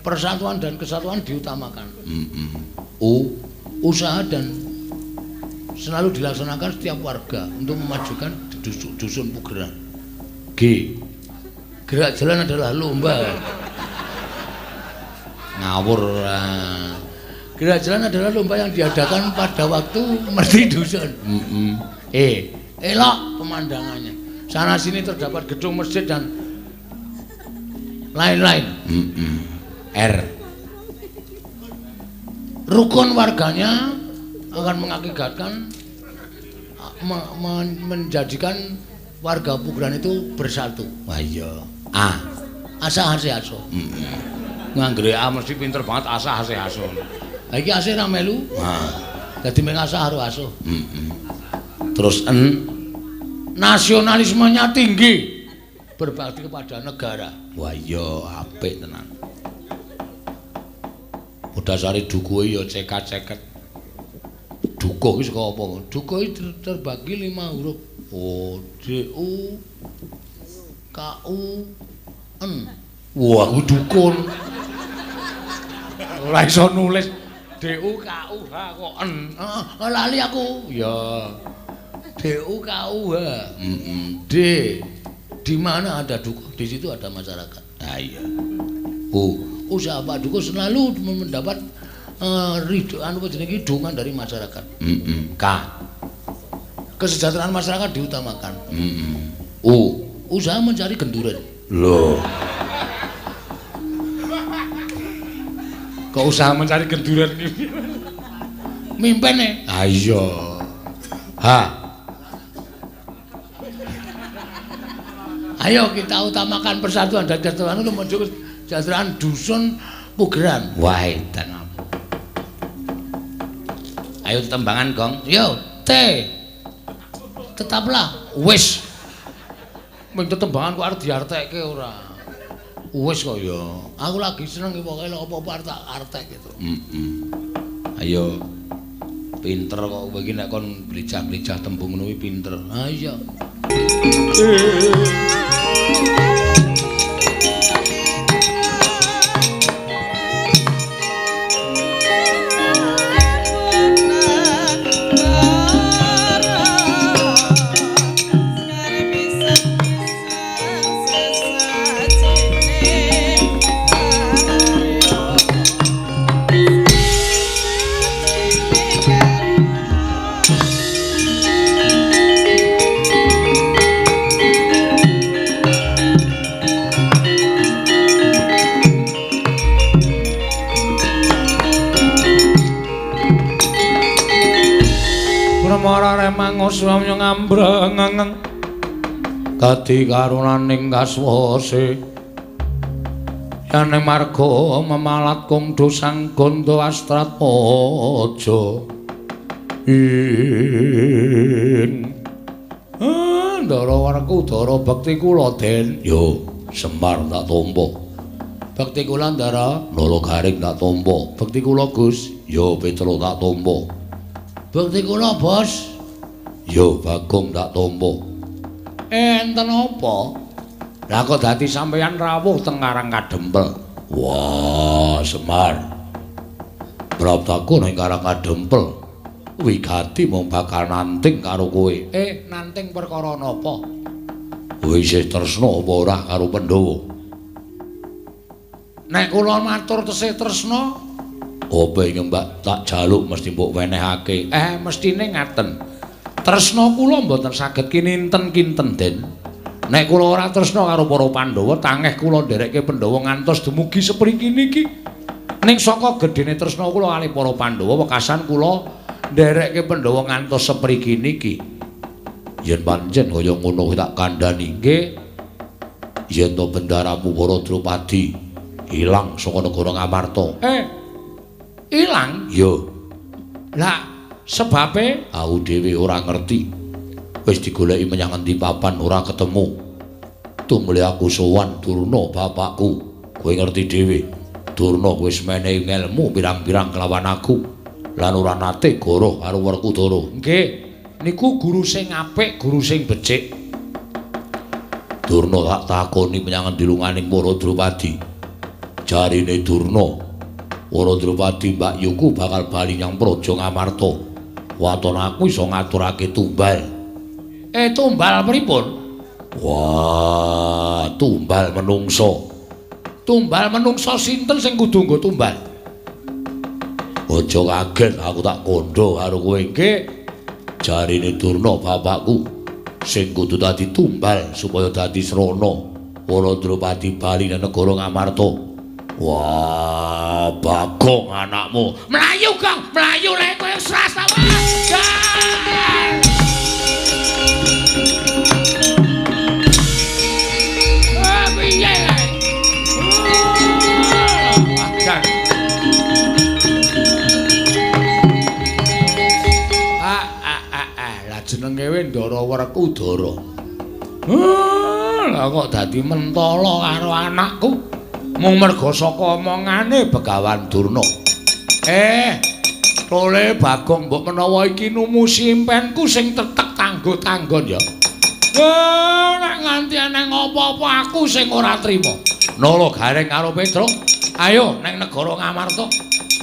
Persatuan dan kesatuan diutamakan. U. Usaha dan selalu dilaksanakan setiap warga untuk memajukan dusun pugeran. G. Gerak jalan adalah lomba. Ngawur. Gerak jalan adalah lomba yang diadakan pada waktu merti dusun. Elok pemandangannya. Sana sini terdapat gedung masjid dan lain-lain. R. Rukun warganya akan mengakibatkan menjadikan warga pugeran itu bersatu. Wah iya. A. Asa hase aso. Nganggere A mesti pinter banget asa hase aso. Lah iki ase ra melu. Dadi meng asa karo aso. Terus N. Nasionalismenya tinggi. Berbakti kepada negara. Wah iya apik tenan. Budasari dukuhe ya cekat-ceket. Dukuh iki saka apa? Dukuh terbagi 5 huruf. O D U K U N. Wah, aku dukun. Ora iso nulis D U K U H kok N. Lali aku. Ya. D U K U H. D. Di mana ada dukuh, di situ ada masyarakat. Nah iya. Usaha Pak Dukuh selalu mendapat dukungan dari masyarakat. K. Kesejahteraan masyarakat diutamakan. Usaha mencari genduren. Loh. Kok usaha mencari genduren ini? Mimpen nih. Ayo. H. Ayo kita utamakan persatuan dan kesejahteraan untuk menuju kesejahteraan dusun pugeran. Wah, tenang. Ayo tembangan, Gong. Yo, T. Tetaplah wis. Ming tetembangan kok arep diartekke ora. Wis kok ya. Aku lagi seneng pokoke apa-apa artek gitu. Ayo. Pinter kok kowe iki nek kon blicah-blicah tembung ngono kuwi pinter. Ha iya. Swamya ngambreng kadi karunaning kaswase yane marga memalat kung dosang gondo astrat mojo ing ndara warku dara bekti kula den yo Semar tak tampa bekti kula ndara Lolo Garing tak tampa bekti kula Gus yo Petro tak tampa bekti kula Bos yo Bagong tak tampa. Enten apa? Lah kok dadi sampeyan rawuh teng Karang Kadempel. Wah, Semar. Praptaku ning Karang Kadempel. wigati mung bakal nanting karo kowe. Nanting perkara napa? Kowe isih tresna apa ora karo Pandhawa? Nek kula matur tesih tresna, apa ing Mbak tak jaluk mesti mbok wenehake. Mestine ngaten. Tresna kula mboten saged kinten-kinten, Den. Nek kula ora tresna karo para Pandhawa, tangeh kula nderekke Pandhawa ngantos dumugi sepriki niki. Ning saka gedene tresna kula kali para Pandhawa, wekasan kula nderekke Pandhawa ngantos sepriki niki. Yen pancen kaya ngono tak kandhani, nggih. Yen to bendaramu para Drupadi ilang saka negara Ngamarta. Ilang? Yo. Lah, sebabe aku dhewe ora ngerti. Wis digoleki menyang endi papan ora ketemu. Tumuli aku sowan Durna bapakku. Kowe ngerti dhewe. Durna wis menehi ngelmu pirang-pirang kelawan aku. Lan ora nate goroh karo Werkudara. Nggih, niku guru sing apik, guru sing becik. Durna tak takoni menyang endi lunganing para Drupadi. Jarine Durna, para Drupadi Mbak Yuku bakal bali nyang Praja Ngamarta. Waton aku iso ngaturake tumbal. Tumbal pripun? Wah, tumbal menungso. Tumbal menungso sinten sing kudu nggo tumbal? Aja kaget aku tak kandha karo kowe. Nggih. Jarine Durna bapakku sing kudu dadi tumbal supaya dadi srana para Drupadi bali nang negara Ngamarta. Wah, Bagong anakmu. Melayu, Kang, melayu lek kowe srasa wae. Piye kae? Lah jenenge Ndara Werkudara. Lah kok dadi mentala karo anakku? Mung merga saka omongane Begawan Durna. Tole Bagong mbok menawa iki numusi impenku sing tetek tanggo-tanggon ya. Nek nganti ana apa-apa aku sing ora trima. Nolo gareng karo Petruk. Ayo ning negara Ngamarta.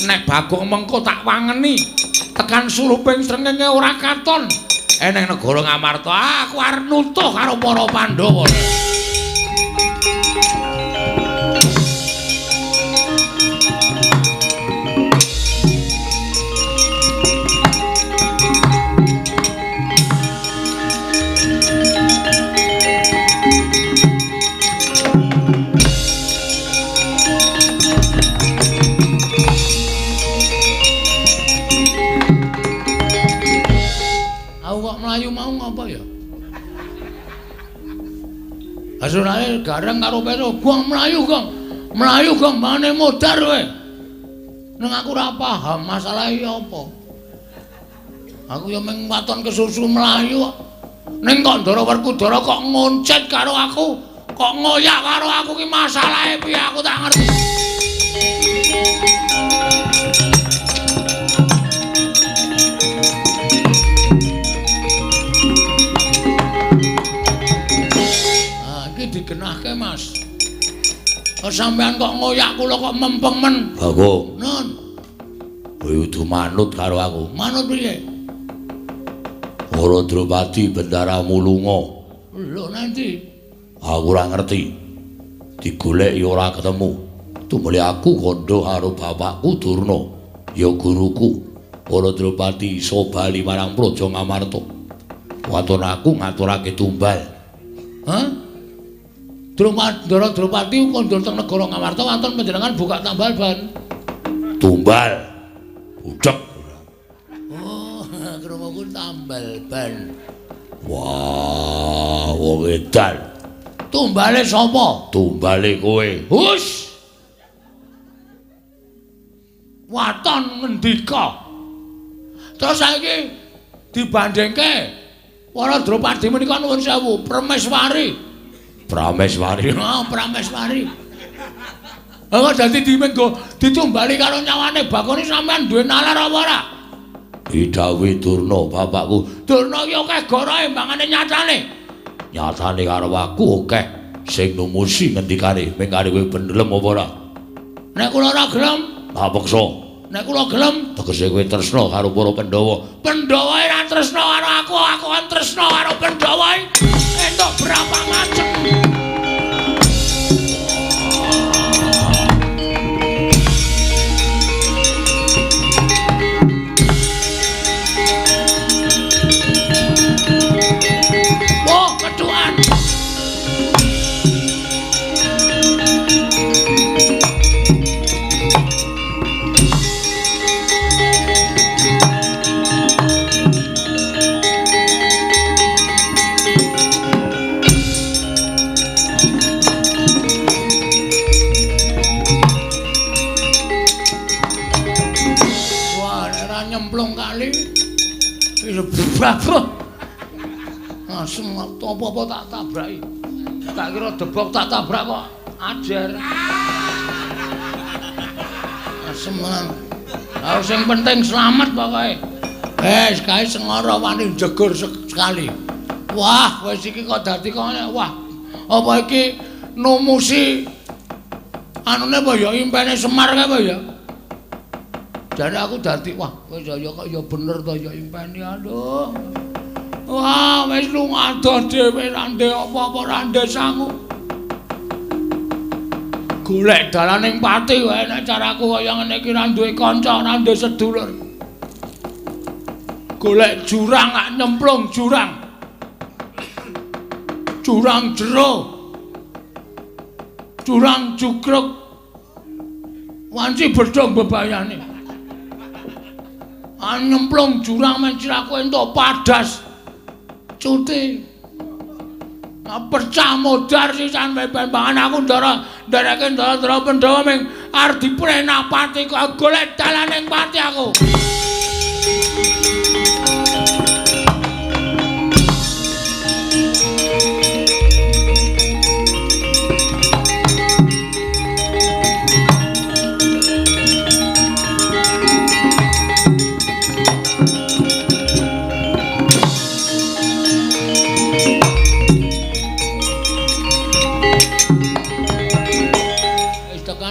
Nek Bagong mengko tak wangeni. Tekan suruping srengenge ora katon. Ning negara Ngamarta aku arep nutuh karo para Pandhawa. Melayu mau ngapa ya? Asurane gareng karo Petruk, "Gong melayu, Gong. Melayu, Gong, mane modar kowe." Neng aku ora paham masalah iki apa. Aku ya mung waton kesusu melayu kok. Ning kok Ndara Werkudara kok ngoncet karo aku, kok ngoyak karo aku ki masalahe piye aku tak ngerti. Digenahke, Mas. Sampeyan kok ngoyak kula kok mempeng men. Bagong. Nun. Kowe kudu manut karo aku. Manut piye? Para Drupadi bendaramu lunga. Lho nanti. Aku ora ngerti. Digoleki ora ketemu. Tumuli aku kandha karo bapakku Durna, ya guruku. Para Drupadi iso bali marang Praja Ngamarta. Waton aku ngaturake tumbal. Hah? Ndara Drupadi kondur teng negara Ngamarta wonten panjenengan buka tambal ban. Tumbal. Udhek. Oh, krungu tambal ban. Wah, wong edan. Tumbale sapa? Tumbale kowe. Hus. Waton ngendika. Terus saiki dibandingke para Drupadi menika nuwun sewu, Prameswari. Prameswari. Oh, Prameswari. Kok dadi dimenggo ditumbali karo nyawane Bagong sampean duwe nalar apa ora? Didhawuhi Durna bapakku. Durna ki akeh gorohe mbangane nyatane. Nyatane karo aku akeh sing numusi ngendikane, mengkare kowe pendelem apa ora? Nek kula ora gelem, tak peksa. Nek kula gelem, tegese kowe tresna karo para Pandhawa. Pandhawa ora tresna karo aku kan tresna karo Pandhawa. Entuk berapa macem. Oh, ketuan. Nyemplung kali wis brabrak langsung apa-apa tak tabraki tak kira debok tak tabrak kok ajar semen sing penting selamat pokoke kae sengara wani jegur sekali wah wis iki kok dadi kok wah apa iki numusi anune apa ya impene Semar kae apa ya. Jadi aku dadi wah wis ya kok ya bener to ya impeni aduh. Wah wis lunga dhewe ra ndek apa-apa ra ndek sangu. Golek dalaning pati wae nek caraku kaya ngene iki ra duwe kanca, ra duwe sedulur. Golek jurang gak nyemplung jurang. Jurang jero. Jurang jugruk. Wanci bedhong bebayane. Nyemplung jurang menciraku entuk padas cuti pecah modar sisan bembangan aku ndareke ndara Pandhawa ming arep diprenak pati kok golek dalaning pati aku.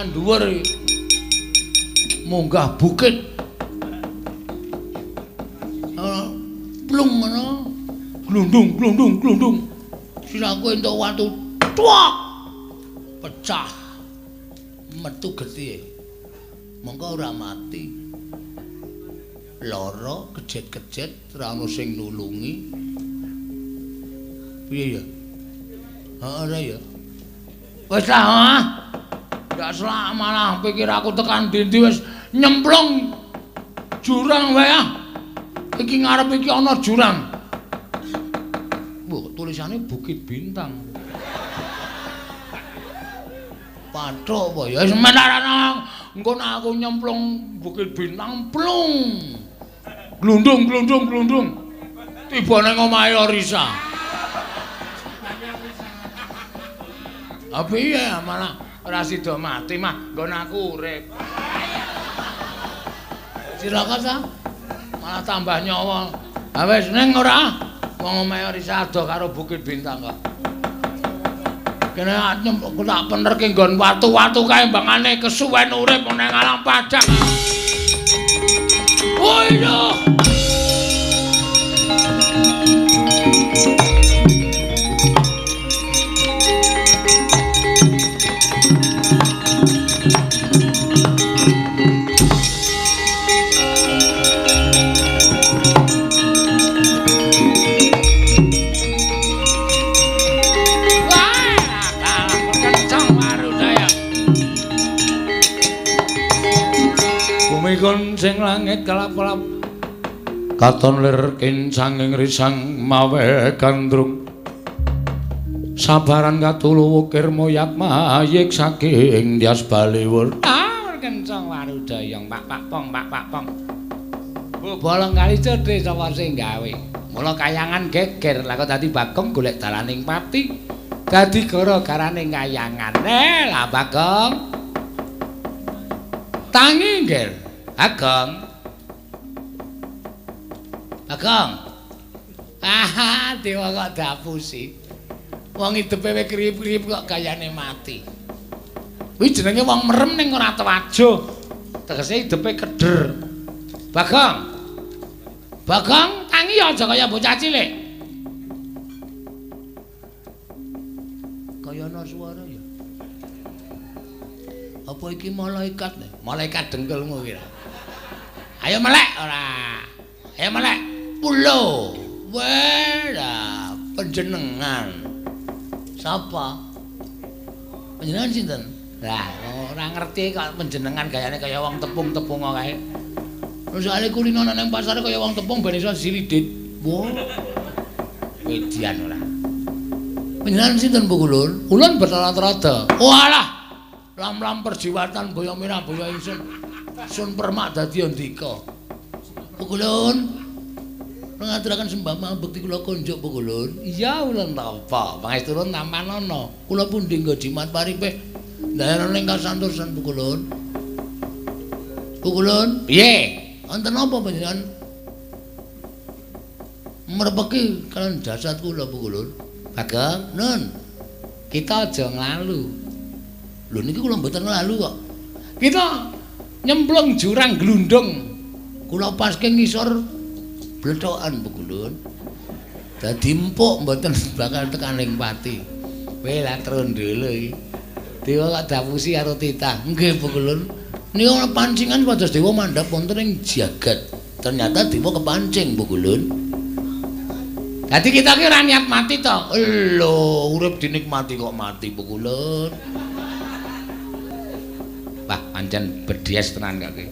Dhuwur munggah bukit plung ngono glundung siraku entuk watu tuak pecah metu getih mengko ora mati lara kejet-kejet ora ono sing nulungi piye ya ora ya wis lah gak selak malah pikir aku tekan dindi wis nyemplung jurang wae ah. Iki ngarep iki ana jurang. Mbok tulisane Bukit Bintang. Pathok apa ya semenarana engko aku nyemplung Bukit Bintang plung. Glundung. Tiba ning omahe Risa. Apa iya malah ora sida mati mah nggon aku urip. Cilaka ta? Malah tambah nyawa. Ha wis ning ora wong omahe Risa ado karo Bukit Bintang kok. Kene nyemplung tak penerke nggon watu-watu kae mbangane kesuwen urip ning alam padang. Woi yo. Mikun sing langit kalap-kalap katon lir kincanging risang mawe gandrung sabaran katulu wukir moyak mayik saking Dias Baliwur kencang warudayang pak pong bolong kali cedhe sapa sing gawe mula kayangan geger lah kok dadi Bagong golek dalaning pati dadi gara-garane kayangan lah Bagong tangi nggih Bagong. Dewa kok dapusi. Wong hidepe wis kriyip-kriyip kok gayane mati. Kuwi jenenge wong merem ning ora tewajo. tegese hidepe keder. Bagong. Bagong tangi aja kaya bocah cilik. Kaya ana suara ya. Apa iki malaikat? Malaikat dengkelmu kira. Ayo melek ora. Ayo melek. Pulo. Wah, panjenengan. Sapa? Panjenengan sinten? Lah, ora ngerti kok panjenengan gayane kaya wong tepung-tepung kok kae. Soale kulino nang pasar kaya wong tepung ben iso silidit. Wo. Median ora. Panjenengan sinten Bu Kulun? Kulun bertalat-rada. Walah. Lam-lam perjiwatan boyo mirah boyo ingsun. Sun permak dadi ndika. Bu Kulun. Ngaturaken sembah mambekti kula konjuk Bu Kulun. Iya ulun napa? Pangesturun tampan ana. Kula pundi nggo jimat paripe. Daerah ning kasantosan Bu Kulun. Bu Kulun, piye? Wonten napa panjenengan? Mrepeki kalian jasad kula Bu Kulun. Bagong, Nun. Kita aja nglalu. Lho niki kula mboten nglalu kok. Kita nyemplung jurang glundung. Kula paske ngisor blethokan Bu Kulun. Dadi empuk mboten bakal tekaning pati. Kowe lak trondolo iki. Dewa kok dapusi karo titah. Nggih Bu Kulun. Niku ana pancingan pados dewa mandhap wonten ing jagat. Ternyata dewa kepancing Bu Kulun. Dadi kita ki ora niat mati to. Lho, urip dinikmati kok mati Bu Kulun. Wah, pancen berdies tenan kok iki.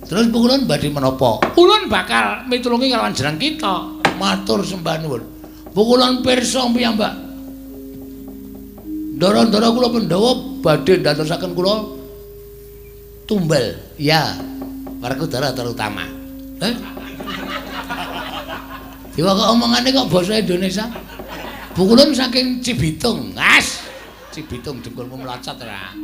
Terus Bu Kulun badhe menapa? Kulun bakal mitulungi kalawan jeneng kita. Matur sembah nuwun. Bu Kulun pirsa piyambak. Ndara-ndara kula Pandhawa badhe ndadosaken kula tumbal. Ya, Werkudara terutama. Dewa kok omongane kok basa Indonesia? Bu Kulun saking Cibitung. As. Cibitung dengkulmu mlacat ora.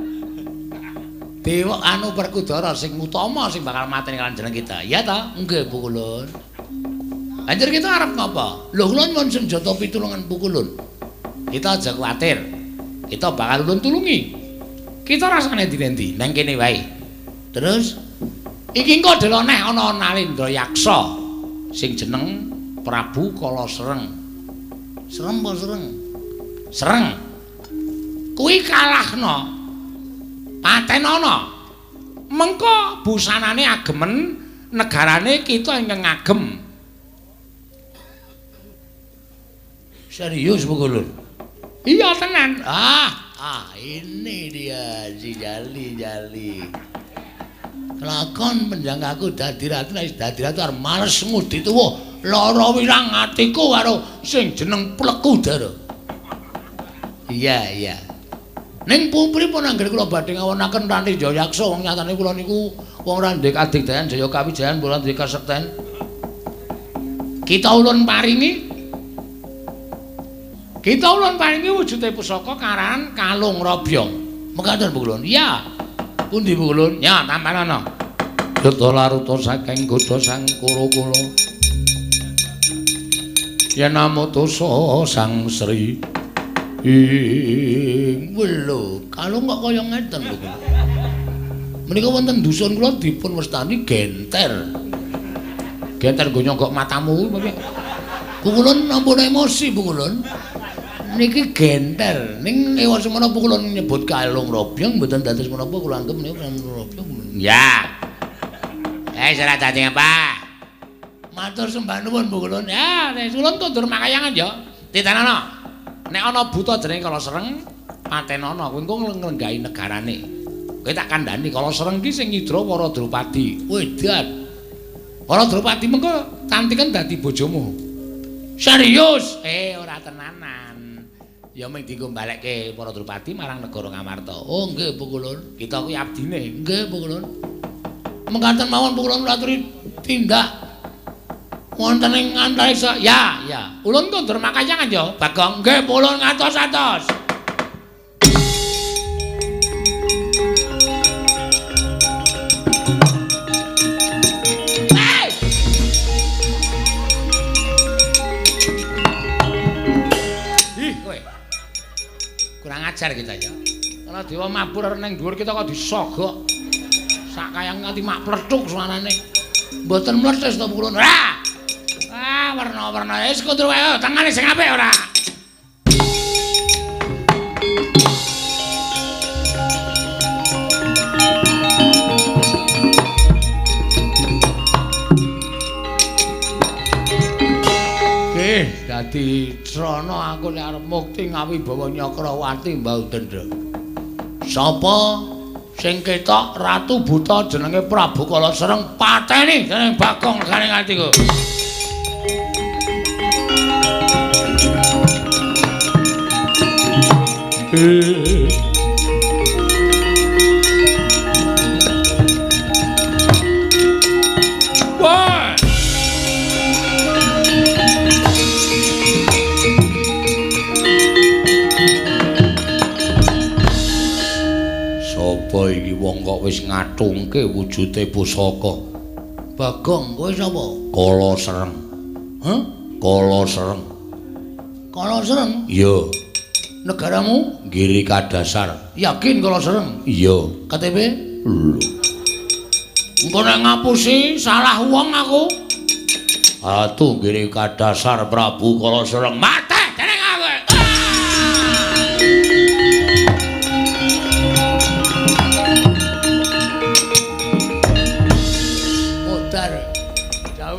Dewa anu Werkudara sing utama sing bakal mateni kalian jeneng kita. Ya ta? Nggih Bu Kulun. Anjir kita arep ngapa? Lho kula nyuwun senjata pitulungan Bu Kulun. Kita aja kuwatir. Kita bakal ulun tulungi. Kita rasane ndi-endi nang kene wae. Terus iki engko deloneh ana Nalendra Yaksa sing jeneng Prabu Kala Sereng. Serem apa sereng? Sereng. Kuwi kalahna. Patenana. Mengko busanane agemen, negarane kita ingkang ngagem. Serius Bu Kulun? Iya tenan. Ini dia si Jali. Kelakon penjangkaku dadi ratu arep males ngudi tuwa. Lara wirang atiku karo sing jeneng Plekudara. Iya. Ning pripun anggere kula badhe ngawonaken Ranti Jayaksa wong nyatane kula niku wong ora ndek adigdayan Jaya Kawijayan bola duwe kasekten. Kita ulun paringi wujude pusaka karan kalung robyong. Mekaten Bu Kulun. Iya. Pundi Bu Kulun? Ya, tampan ana. Yuda laruta saking Goda Sang Kura-kura. Yen amutusa Sang Sri. Lho, kalung kok kaya ngeten Bu Kulun. Menika wonten dusun kula dipun wastani genter. Genter nggo nyogok matamu kuwi. Bu Kulun ampun emosi Bu Kulun. Niki genter. Ning ewa semana Bu Kulun nyebut kalung robyong mboten dados menapa kula anggap menika kalung robyong. Ya. Salah dadi apa? Matur sembah nuwun Bu Kulun. Ya, nek ulun kondur makayangan ya. Titanana. Nek ana buta jenenge Kala Sereng, patenana kowe engko nglenggahi negarane. Kowe tak kandhani Kala Sereng ki sing nyidra para Drupadi. Wedan. Para Drupadi mengko tantiken dadi bojomu. Serius? Ora tenanan. Ya mung dienggo balekke para Drupadi marang negara Ngamarta. Oh nggih Bu Kulun, kita kuwi abdine. Nggih Bu Kulun. Mengkaten mawon Bu Kulun aturi tindak wonten ing antariksa. Ya. Ulun kondur makayangan ya. Bagong nggih Bu Kulun ngatos-atos. Kurang ajar kita ya. Kalau dewa mabur nang dhuwur kita kok disogok. sak kayang nganti mak plethuk suarane. Mboten mlethis to pulun. Ora. Ah, warna-warna wis kundur wae tangane sing apik ora. Dadi srana aku nek arep mukti ngawibawa Nyakrawati Mbah Dendra. Sapa sing ketok ratu buta jenenge Prabu Kala Sereng pateni dening Bagong Garing atiku. Sapa iki wong kok wis ngathungke wujude pusaka? Bagong, kowe sapa? Kala Sereng. Hah? Kala Sereng. Kala Sereng? Iya. Negaramu? Giri Kadasar. Yakin Kala Sereng? Iya. KTP? Lho. Engko nek ngapusi salah wong aku. Ratu Giri Kadasar Prabu Kala Sereng mate dening aku.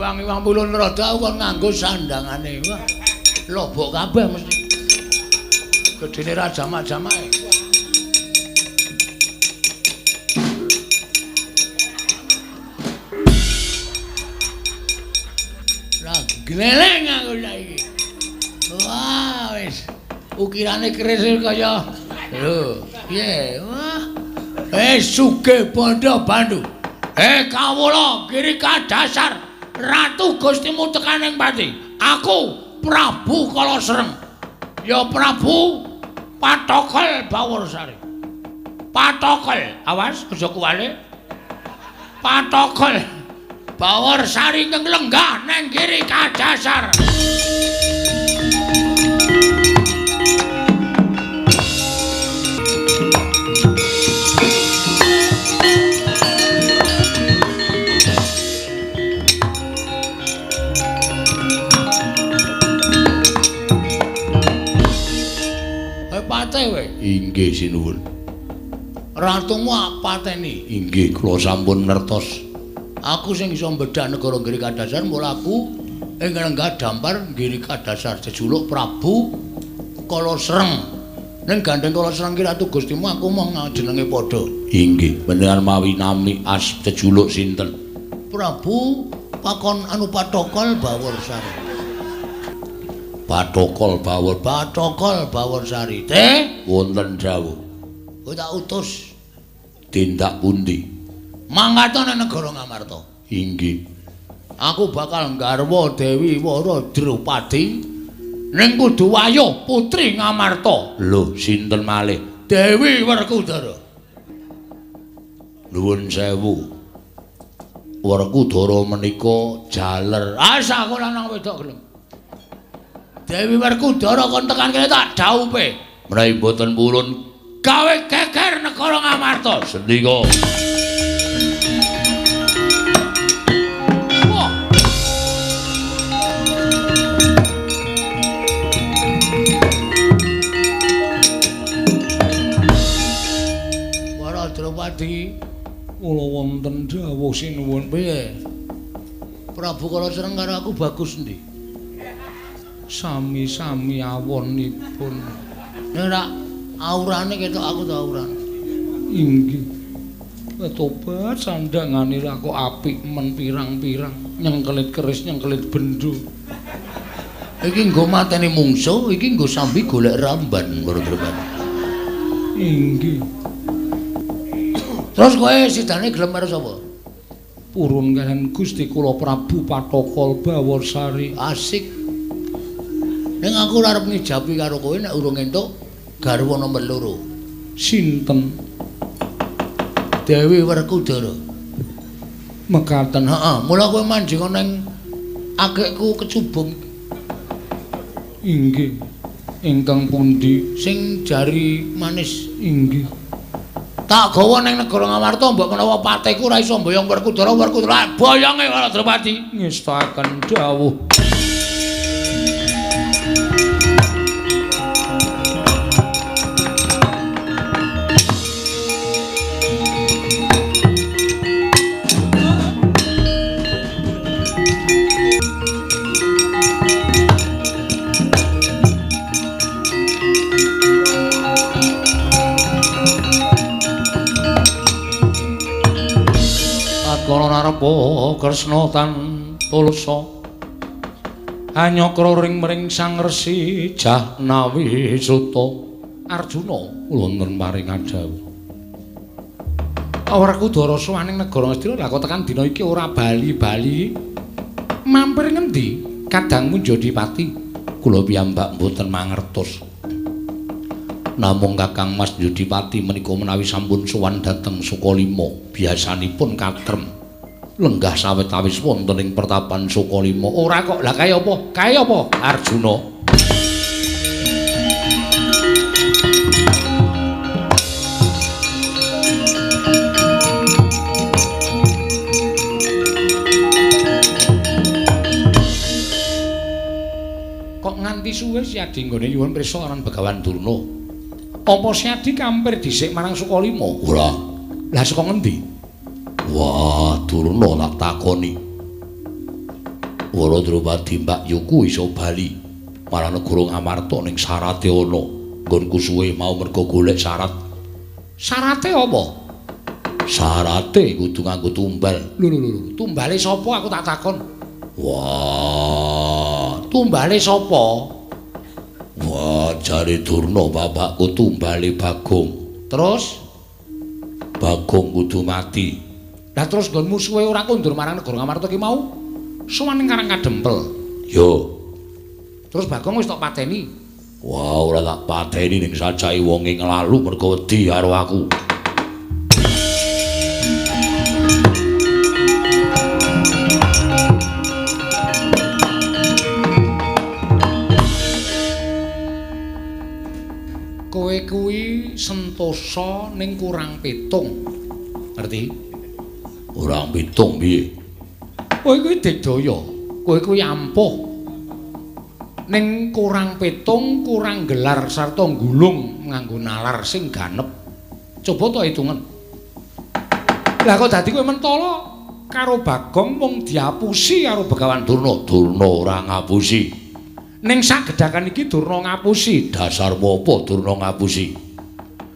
Wangi wong pulun rada kon nganggo sandangane. Wah. Lobok kabeh mesti. Gedene ra jamak-jamake. Lah gleleng aku saiki. Wah, wis. Ukirane keris kaya lho, piye? Wah. Sugih Bondo Bandu. Kawula Giri Kadasar. Ratu Gustimu tekaning pati. Aku Prabu Kala Sereng. Ya Prabu Patokol Baworsari. Patokol, awas aja kuwale. Patokol Baworsari nglenggah nang Giri Kadasar. Inggih sinuwun. Ratumu pateni. Inggih kula sampun ngertos. Aku sing iso mbedhah negara Giri Kadasar mula aku ing lenggah dampar Giri Kadasar jejuluk Prabu Kala Sereng. Ning gandeng Kala Sereng ki Ratu Gustimu aku mong jenenge padha. Inggih, beneran mawi nami as jejuluk sinten? Prabu Pakon anu Patokol Baworsari. Patokol Baworsari. Teh wonten dawuh. Kowe tak utus tindak pundi? mangkat nang negara Ngamarta. Inggih. Aku bakal nggarwa Dewi Wara Drupadi ning Kuduwayuh putri Ngamarta. Lho, sinten malih? Dewi Werkudara. Nuwun sewu. Werkudara menika jaler. Asa aku lanang wedok gelem. Dewi Werkudara kon tekan kene tak dhaupe. Menawi boten purun gawe geger negara Ngamarta. sendika. Wara Drupadi Kula wonten dawuh sinuwun. piye? Prabu Kala Sereng karo aku bagus endi? Sami-sami awonipun. Nek ora aurane ketok aku ta aurane. Inggih. Ketobat sandangane ra kok apik men pirang-pirang. Nyengkelit keris, nyengkelit bendho. Iki nggo mateni mungsuh, iki nggo sambi golek ramban karo Drupadi. Inggih. Terus kowe sidane gelem karo sapa? Purun kaliyan Gusti kula Prabu Patokol Baworsari. Asik. Ning aku ora arep ngijabi karo kowe nek urung entuk garwa nomor 2. Sinten? Dewi Werkudara. Mekaten. Heeh, mula kowe manjing ning akekku kecubung Inggih. Ingkang pundi? sing jari manis. Inggih. Tak gawa ning negara Ngamarta mbok menawa pateku ora iso mboyong Werkudara boyonge karo Drupadi ngestaken dawuh. Kala narepa Kresna tan tulsa anyakra ring-mring Sang Resi Jahnawi Suta Arjuna wonten paring adhawuh Werkudara suwaning negara Ngastina lha kok tekan dina iki ora bali-bali mampir ngendi kadangmu Jodipati kula piyambak mboten mangertos namung Kakang Mas Jodipati menika menawi sampun sowan dhateng Sukalima biasanipun katrem lenggah sawetawis wonten ing pertapan Sukalima. Ora kok, lah kaya apa? Kaya apa? Arjuna. Kok nganti suwe si Adi nggone nyuwun pirsa aran Begawan Durna. Apa si Adi kampir dhisik marang Sukalima? Ora. Lah saka ngendi? Wah, Durna tak takoni. Wara Drupadi Mbak Yuku iso bali marang negara Ngamarta ning syarate ana. Nggonku suwe mau mergo golek syarat. Syarate apa? Syarate kudu nganggo tumbal. Lho, tumbale sapa aku tak takon. Wah, tumbale sapa? Wah, jare Durna bapakku tumbale Bagong. Terus Bagong kudu mati. Lah terus nggonmu suwe ora kondur marang negara Ngamarta ki mau suwane Karang Kadempel. Yo. Terus Bagong wis tok pateni. Wah, ora tak pateni ning sajae wonge nglalu mergo wedi karo aku. Kowe kuwi sentosa ning kurang pitung. Ngerti? Urang pitung piye? Kowe kuwi digdaya. Kowe kuwi ampuh. Ning kurang pitung, kurang gelar sarta gulung nganggo nalar sing ganep. Coba to hitungan. Lah kok dadi kowe mentala karo Bagong mung diapusi karo Begawan Durna. Durna ora ngapusi. Ning sagedhakan iki Durna ngapusi. Dasarmu apa Durna ngapusi?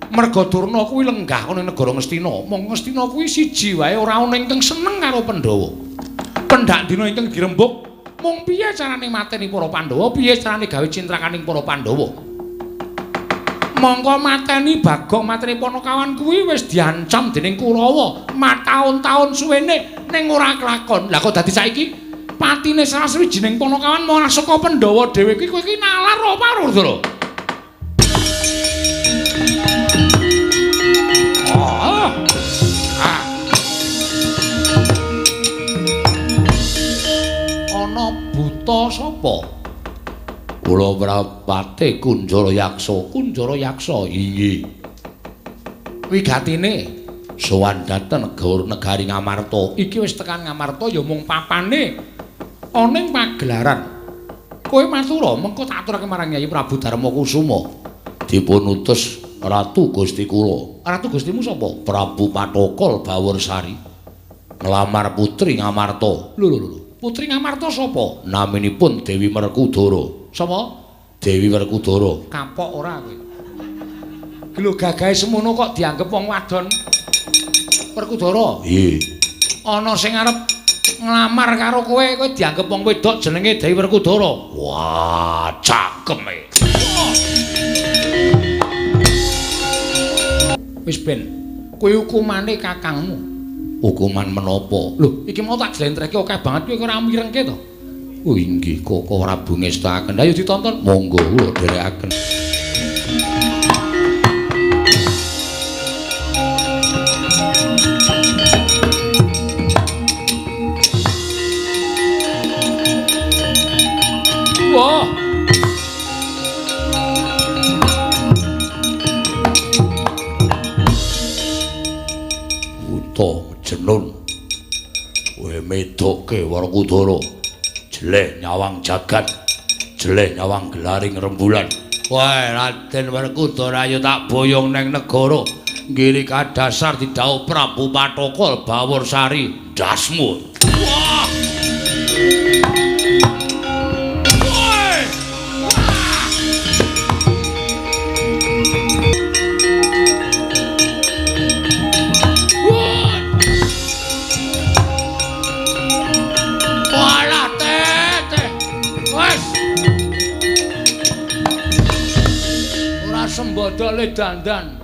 Merga Durna kuwi lenggah ana negara Ngastina. Mong Ngastina kuwi siji wae ora ana ingkang seneng karo Pandhawa. Pendak dina ingkang dirembug, mung piye carane mateni para Pandhawa, piye carane gawe cintrakaning para Pandhawa. Mongko mateni Bagong, mateni Panakawan kuwi wis diancam dening Kurawa. Mataun-taun suwene ning ora kelakon. Lah kok dadi saiki patine salah sawijining Panakawan malah saka Pandhawa dhewe iki kowe iki nalar apa Rudra? Ana buta sapa? Kula Prapate Kunjara Yaksa. Kunjara Yaksa. Inggih. Wigatine sowan dhateng negari Ngamarta. Iki wis tekan Ngamarta ya mung papane ana ing pagelaran. Kowe matura mengko tak aturake marang Nyai Prabu Darmakusuma. Dipun utus Ratu Gusti kula. Ratu Gustimu sapa? Prabu Patokol Bawursari. Nglamar putri Ngamarta. Lho. Putri Ngamarta sapa? Naminipun Dewi Werkudara. Sapa? Dewi Werkudara. Kapok ora kowe. Ki lho gagahe semono kok dianggep wong wadon. Werkudara. Nggih. Ana sing arep nglamar karo kowe dianggep wong wedok jenenge Dewi Werkudara. Wah, cakeme. Wis ben, kowe hukumane kakangmu. Hukuman menapa? Lho, iki mau tak jlentrehke akeh banget kowe ora mirengke to. Oh inggih, kok Prabu ngestaken. Ayo ditonton. Monggo kula dherekaken. Wah. buta jenun. Kowe medokke Werkudara. Jeleh nyawang jagat. Jeleh nyawang gelaring rembulan. Wae Raden Werkudara ayo tak boyong neng negara. Ngiri kadasar didhawuh Prabu Patokol Baworsari dasmu. Wah! Sembadane dandan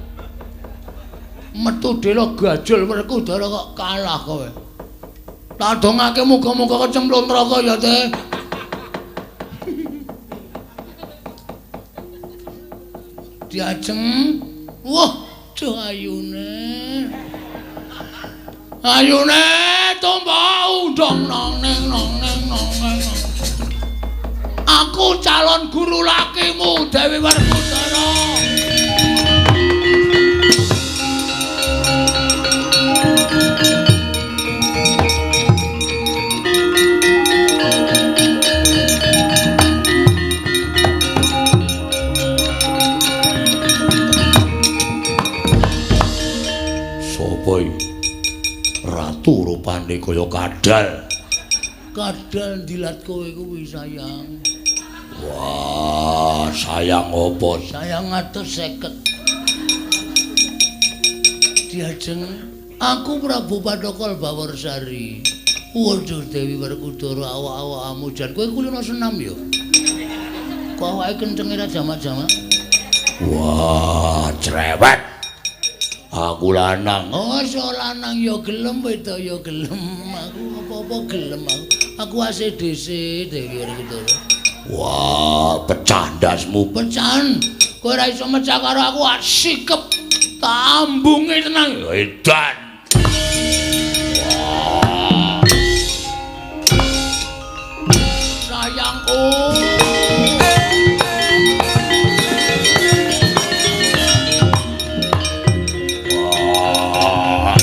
metu dela gajul Werkudara kok kalah kowe. Tak dongake muga-muga kecemplung neraka ya teh. Diajeng wah do ayune tumpah undang nong neng. Aku calon guru lakimu Dewi Werkudara. Sopo ratu rupane kaya kadal. Kadal dilat kowe kuwi sayang. Wah, sayang apa? Sayang 150. Diajeng aku Prabu Patokol Baworsari. Waduh Dewi Werkudara awak-awakmu jan kowe kulino senam ya. Kok awake kencenge ra jamak-jamak? Wah, cerewet. Aku lanang. Oh, so lanang ya gelem wedok ya gelem. Aku apa-apa gelem aku. Aku ACDC Dewi Werkudara. Wah, pecah ndasmu, pecahan. Kowe ora iso mecah karo aku, sikep tambunge tenang. Edan. Wah. Sayangku. Wah.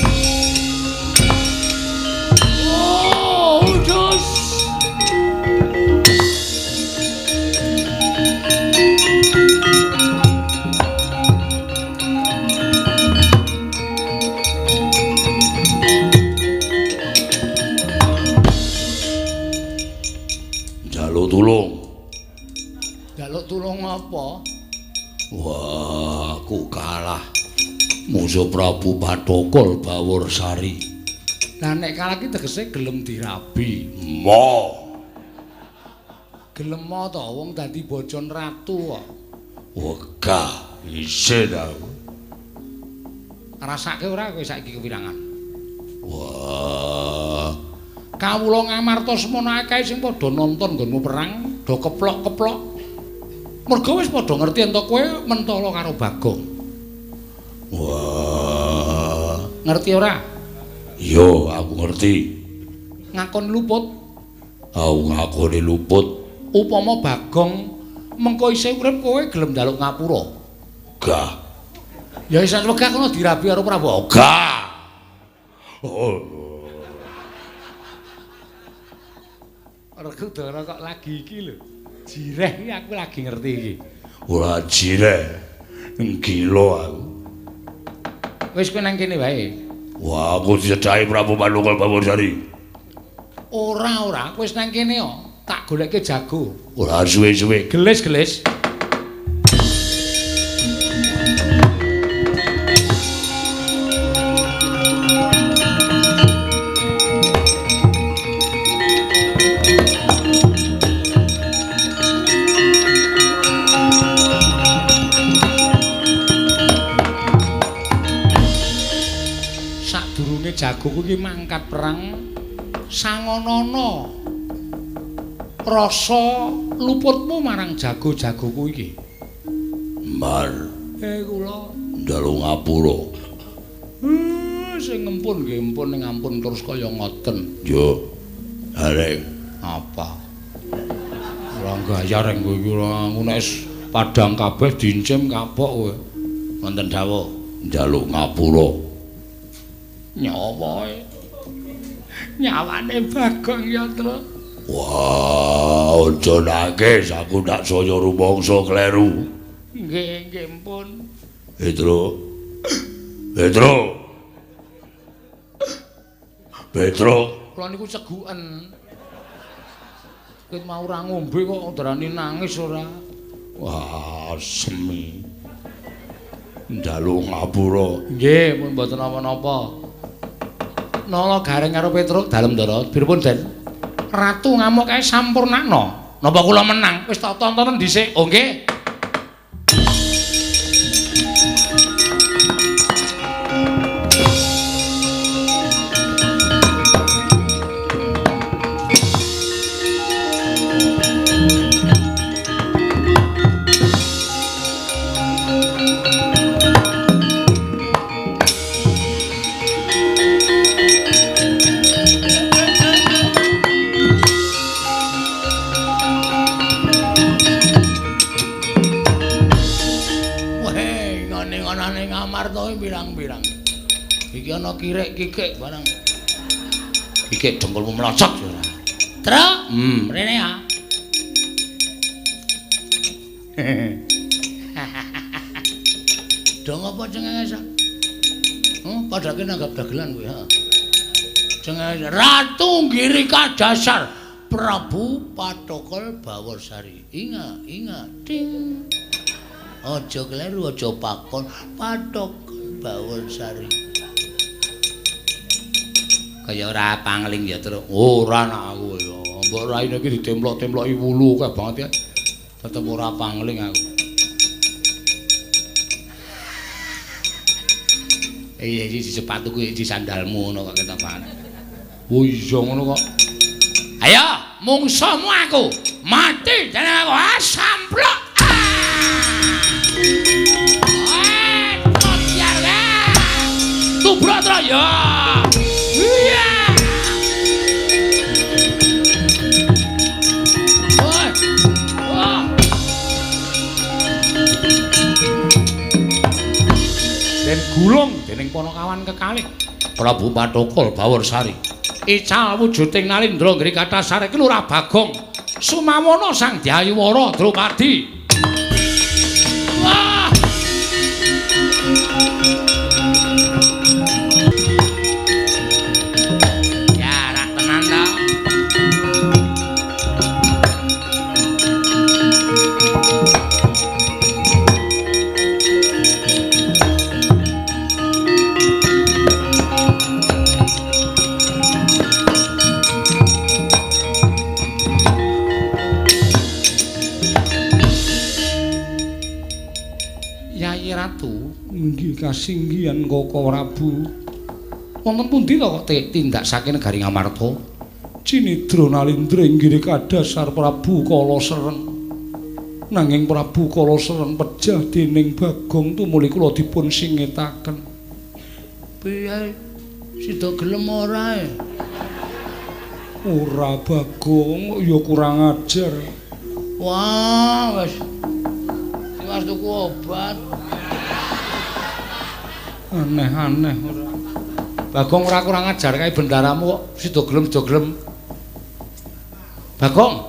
Oh, dus. Jaluk tulung apa? Wah, aku kalah. Musuh Prabu Patokol Baworsari. Lah nek kalah ki tegese gelem dirabi. Mo. Gelem mo to wong dadi bojon ratu kok. Wegah, isin aku. Rasake ora kowe saiki kewirangan. Wah. Kawula ngamartosmana akeh sing padha nonton nggonmu perang, do keplok-keplok. Mergo wis padha ngerti ento kowe mentala karo Bagong. Wah, ngerti ora? Yo, aku ngerti. Ngakon luput. Aku ngakoni luput. Upama Bagong mengko isih urip kowe gelem njaluk ngapura. Gah. Ya wis wegah kono dirabi karo Prabu. Gah. Oh. Werkudara kok lagi iki lho. Jireh iki aku lagi ngerti iki. Ora jireh. Gila aku. Wis kowe nang kene wae. Wah, aku dicedhahi Prabu Patokol Baworsari. Ora, kowe wis nang kene kok. Tak goleke jago. Ora suwe-suwe. Gelis-gelis. Jago kuwi mangkat perang sangonana rasa luputmu marang jago-jago kuwi iki. Mar, kula njaluk ngapura. Sing ngempun nggih empun ning ampun terus kaya ngoten. Yo. Areng apa? Ora gaya reng kowe iki ora nek padhang kabeh dincim kapok kowe. Wonten dawuh njaluk ngapura. Nyawae. Nyawane Bagong ya, Tru. Wah, aja nangis, aku ndak saya rumangsa kleru. Nggih, nggih pun. Petro. Kula niku ceguken. Ket mau ora ngombe kok ndarani nangis ora. Wah, semi. Njaluk ngapura. Nggih, pun mboten napa-napa. Nala garing karo Petruk dalem ndara. Piripun, Den? Ratu ngamuk kae sampurnakna. Napa kula menang? Wis tak tontonen dhisik. Oh nggih. Pirang-pirang. Iki ana kirek-kikik barang. Kikik dengkulmu melocot ora. Truk? Rene ya. Dong apa cengenges? Padake nanggap dagelan kowe, ha. Cengenges Ratu Girika Dasar Prabu Patokol Bawarsari. Ingat, ding. Aja kleru, aja pakon Patokol Bawarsari. Kaya ora pangling ya, Tru. Ora nak aku ya. Mbok raine iki ditemplok-temploki wulu kae banget ya. Tetep ora pangling aku. Iya iki sepatuku iki sandalmu ngono kok ketokan. Oh iya ngono kok. Ayo, mungsuhmu aku. Mati jeneng aku samplok. Brother ya. Iya. Woi. Wah. Den gulung dening Ponokawan kekalih Prabu Patokol Bawarsari. Ical wujuding Nalindra Grikatasar iki Lurah Bagong Sumawana Sang Dyayuwara Drupadi. Wah. Kasinggihan Koko Prabu. Wonten pundi to kok tindak saking negari Ngamarta? Cinidra Nalindra inggih kadasar Prabu Kala Sereng. Nanging Prabu Kala Sereng pejah dening Bagong tumuli kula dipun singetaken. Piye? Sida gelem ora? Ora Bagong, ya kurang ajar. Wah, wis tuku obat. Aneh-aneh ora. Bagong ora kurang ajar kae bendaramu kok sida gelem. Bagong.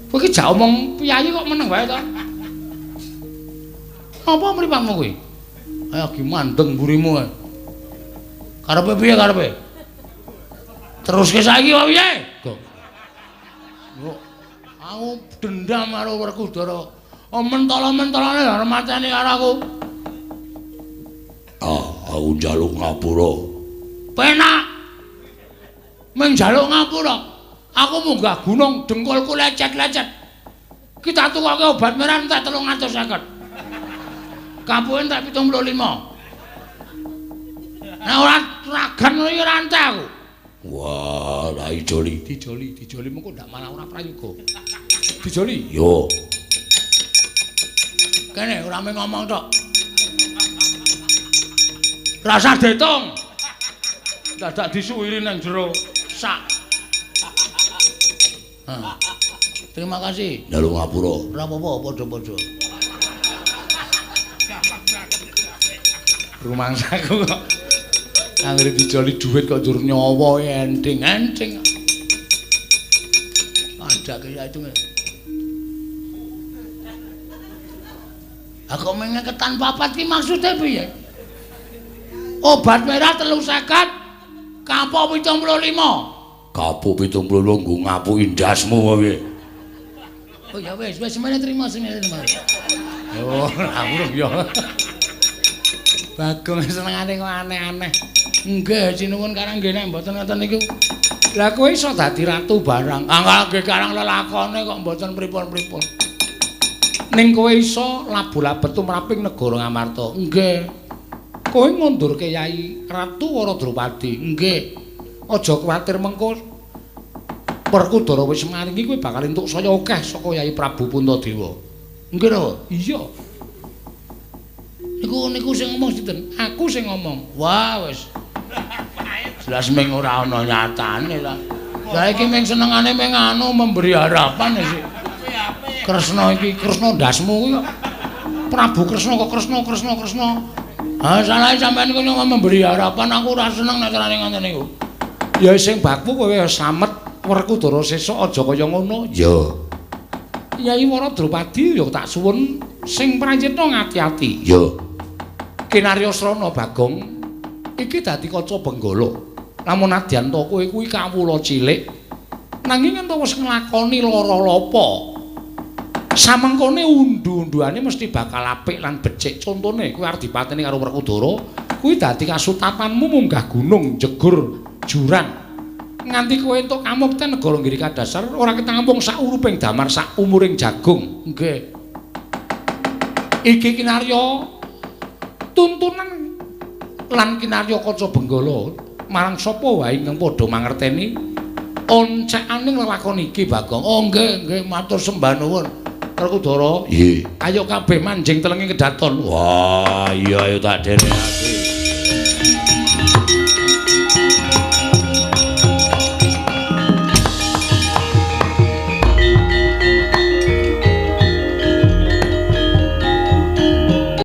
Kowe iki jak omong piyayi kok meneng wae to? Apa mripatmu kuwi? Ayo ki mandeng mburimu ae. Karepe piye karepe? Teruske saiki kok piye? Aku dendam karo Werkudara. Mentolo-mentolane arep mateni karo aku. Aku njaluk ngapura. Penak. Men njaluk ngapura. Aku munggah gunung dengkulku lecet-lecet. Kita tukoke obat merah entek 350. Kapuhe entek 75. Nah ora ragan ngono iki ora entek aku. Wah, Rai Joli. Dijoli mengko ndak malah ora prayoga. Dijoli. Yo. Kene ora mung ngomong tok. Rasa ditung. Dadak disuwiri nang jero sak. Terima kasih. Njaluk ngapura. Ora apa-apa padha-padha. Rumangsaku kok Anggere dijoli dhuwit kok njur nyawa enteng-enteng. Ada kaya itu. Aku mengeketan papat ki maksudnya piye? Obat merah 350, kapok 75. Kapuk 75 nggo ngapuki ndasmu kowe. Oh ya wis semene terima. Oh, ngawur ya. Bagong senengane kok aneh-aneh. Nggih, sinuwun karang nggih mboten ngoten niku. Lah kowe iso dadi ratu barang. Anggal nggih karang lelakone kok mboten pripun-pripun. Ning kowe iso labu-labet tumraping negara Ngamarta. Nggih. Kowe ngundurke Yai Ratu Wara Drupadi. Nggih. Aja kuwatir mengko Werkudara wis maringi kowe bakal entuk saya akeh saka Yai Prabu Puntadewa. Nggih lho. Iya. Niku sing ngomong sinten? Aku sing ngomong. Wah, wis. Jelas meng ora ana nyatane ta. Lah iki meng senengane meng anu memberi harapan sih. Kresna iki Kresna ndasmu kuwi kok. Prabu Kresna kok Kresna. Ah salah sampean kok memberi harapan aku ora seneng nek carane ngoten niku. Ya sing baku kowe slamet Werkudara sesuk aja kaya ngono. Ya. Yai Wara Drupadi ya tak suwun sing pranjitna ngati-ati. Ya. Kinarya Srana Bagong iki dadi kaca benggala. Lamun nadyan to kowe kuwi kawula cilik nanging ento wis nglakoni lara-lapa. Samengkone undu-unduane mesti bakal apik lan becik. Contone kowe arep dipateni karo Werkudara, kuwi dadi kasutapanmu munggah gunung, jegur jurang. Nganti kowe entuk kamukten negara Girika Dasar ora ketamung sak uruping damar sak umuring jagung. Nggih. Iki kinarya tuntunan lan kinarya kaca benggala marang sapa wae ingkang padha mangerteni oncekaning lelakon iki Bagong. Oh nggih, matur sembah nuwun. Werkudara. Nggih. Ayo kabeh manjing telenge kedaton. Wah, iya ayo tak dherekake.